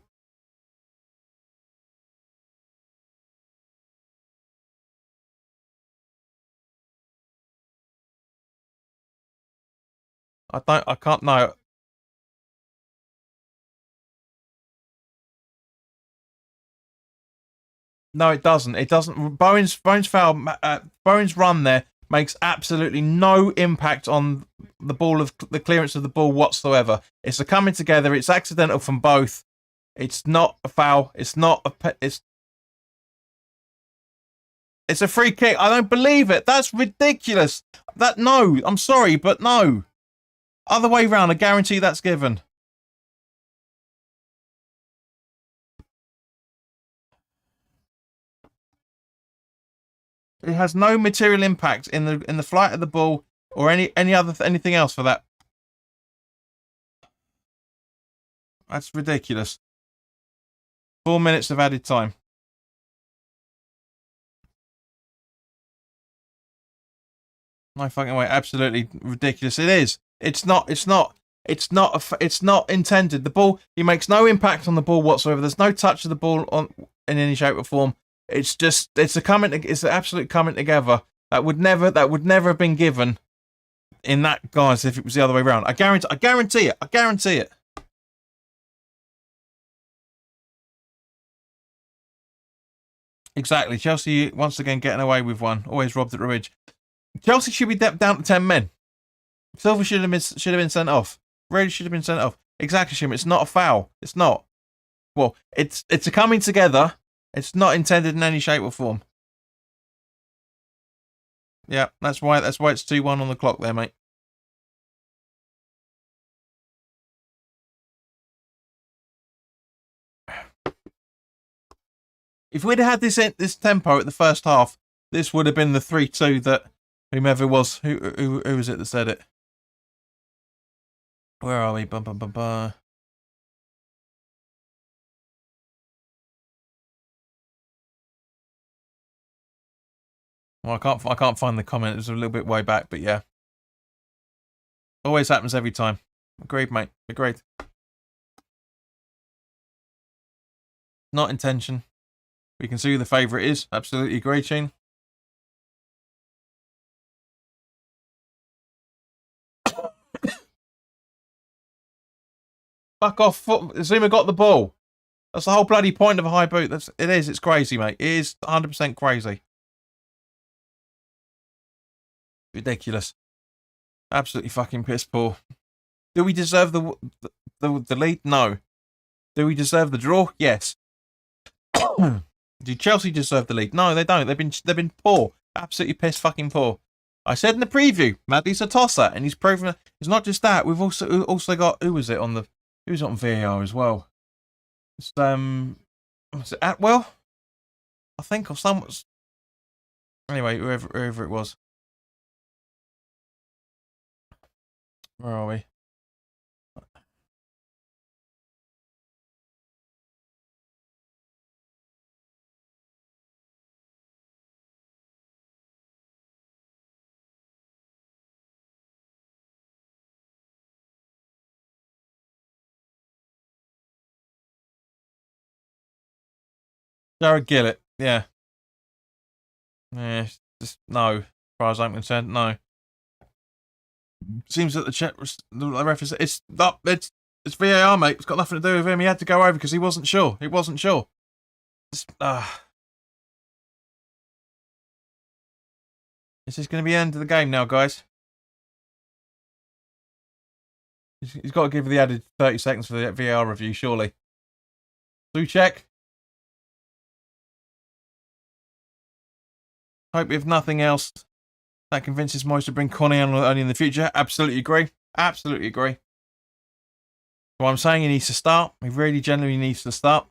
I can't know. No, it doesn't. It doesn't. Bowen's foul. Bowen's run there makes absolutely no impact on the ball of the clearance of the ball whatsoever. It's a coming together. It's accidental from both. It's not a foul. It's not a. It's a free kick. I don't believe it. That's ridiculous. No. I'm sorry, but no. Other way round. I guarantee that's given. It has no material impact in the flight of the ball or anything else for that. That's ridiculous. 4 minutes of added time. No fucking way. Absolutely ridiculous. It is. It's not intended. The ball. He makes no impact on the ball whatsoever. There's no touch of the ball in any shape or form. It's an absolute coming together that would never have been given in that guise if it was the other way around. I guarantee it. Exactly. Chelsea once again getting away with one. Always robbed at Ridge. Chelsea should be down to 10 men. Silva should have been sent off. Really should have been sent off. Exactly, Shim. It's not a foul. It's not. Well, it's a coming together. It's not intended in any shape or form. Yeah, that's why it's 2-1 on the clock there, mate. If we'd had this tempo at the first half, this would have been the 3-2 that whomever was who was it that said it? Where are we? Bum, bum, bum, bum. Well, I can't find the comment. It was a little bit way back, but yeah. Always happens every time. Agreed, mate. Agreed. Not intention. We can see who the favourite is. Absolutely agreed, Shane. Fuck off. Zuma got the ball. That's the whole bloody point of a high boot. It is. It's crazy, mate. It is 100% crazy. Ridiculous. Absolutely fucking piss poor. Do we deserve the lead? No. Do we deserve the draw? Yes. Do Chelsea deserve the lead? No, they don't. They've been poor. Absolutely piss fucking poor. I said in the preview, Madley's a tosser, and he's proven it's not just that. We've also got who was on VAR as well. It's was it Atwell? I think, or someone. Anyway, whoever it was. Where are we? Jared Gillett, yeah. Yeah, just no. As far as I'm concerned, no. Seems that the referee, it's VAR, mate. It's got nothing to do with him. He had to go over because he wasn't sure. He wasn't sure. This is going to be the end of the game now, guys. He's got to give the added 30 seconds for the VAR review, surely. Check. Hope if nothing else, that convinces Moyes to bring Connie on only in the future. Absolutely agree. Absolutely agree. So I'm saying he needs to start. He really genuinely needs to start.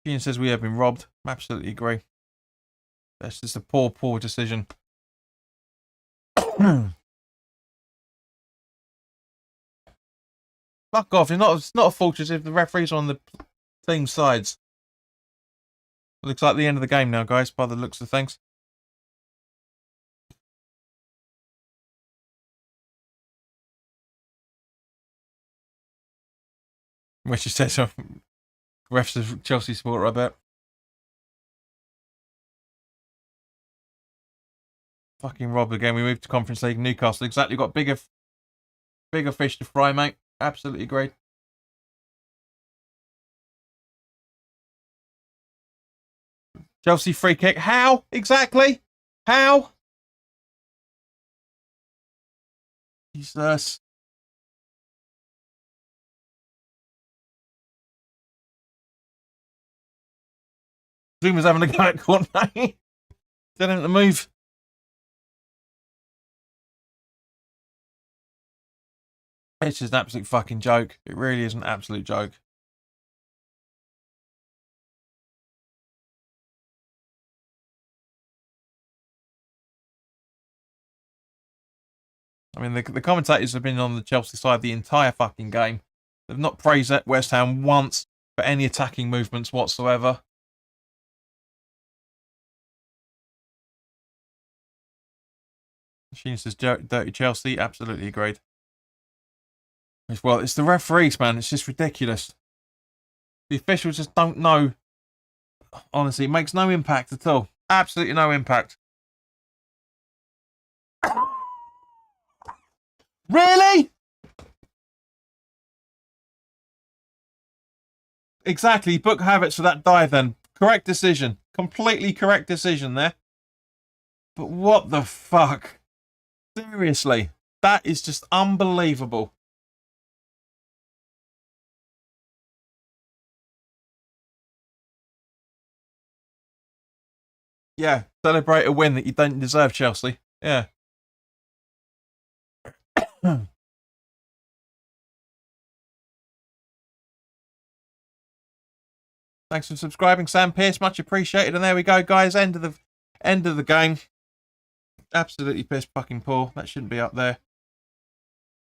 Ian says we have been robbed. Absolutely agree. That's just a poor, poor decision. Fuck off. It's not a fault as if the referee's on the team sides. It looks like the end of the game now, guys, by the looks of things. Which says ref's a Chelsea supporter, I bet. Fucking robbed again. We moved to Conference League. Newcastle exactly got bigger fish to fry, mate. Absolutely great. Chelsea free kick. How? Exactly? How? Jesus. Zoom was having a go at Courtney. Telling him to move. It's just an absolute fucking joke. It really is an absolute joke. I mean, the commentators have been on the Chelsea side the entire fucking game. They've not praised West Ham once for any attacking movements whatsoever. Sheen says dirty Chelsea. Absolutely agreed. Well, it's the referees, man. It's just ridiculous. The officials just don't know. Honestly, it makes no impact at all. Absolutely no impact. Really? Exactly. Book Havertz for that dive then. Correct decision. Completely correct decision there. But what the fuck? Seriously. That is just unbelievable. Yeah, celebrate a win that you don't deserve, Chelsea. Yeah. Thanks for subscribing, Sam Pierce. Much appreciated. And there we go, guys. End of the game. Absolutely piss fucking poor. That shouldn't be up there.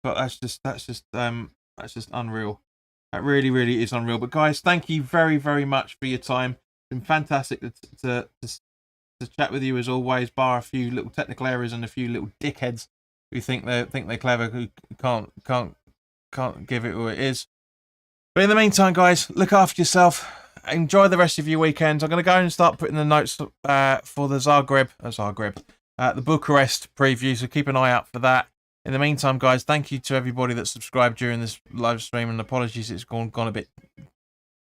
But that's just unreal. That really, really is unreal. But guys, thank you very, very much for your time. It's been fantastic to chat with you as always, bar a few little technical errors and a few little dickheads who think they're clever, who can't give it what it is. But in the meantime, guys, look after yourself. Enjoy the rest of your weekend. I'm going to go and start putting the notes for the Bucharest preview, so keep an eye out for that. In the meantime, guys, thank you to everybody that subscribed during this live stream, and apologies it's gone a bit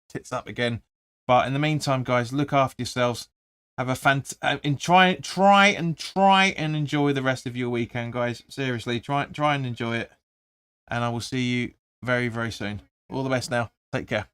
tits up again. But in the meantime, guys, look after yourselves. Have a and try and enjoy the rest of your weekend, guys. Seriously, try and enjoy it. And I will see you very, very soon. All the best now. Take care.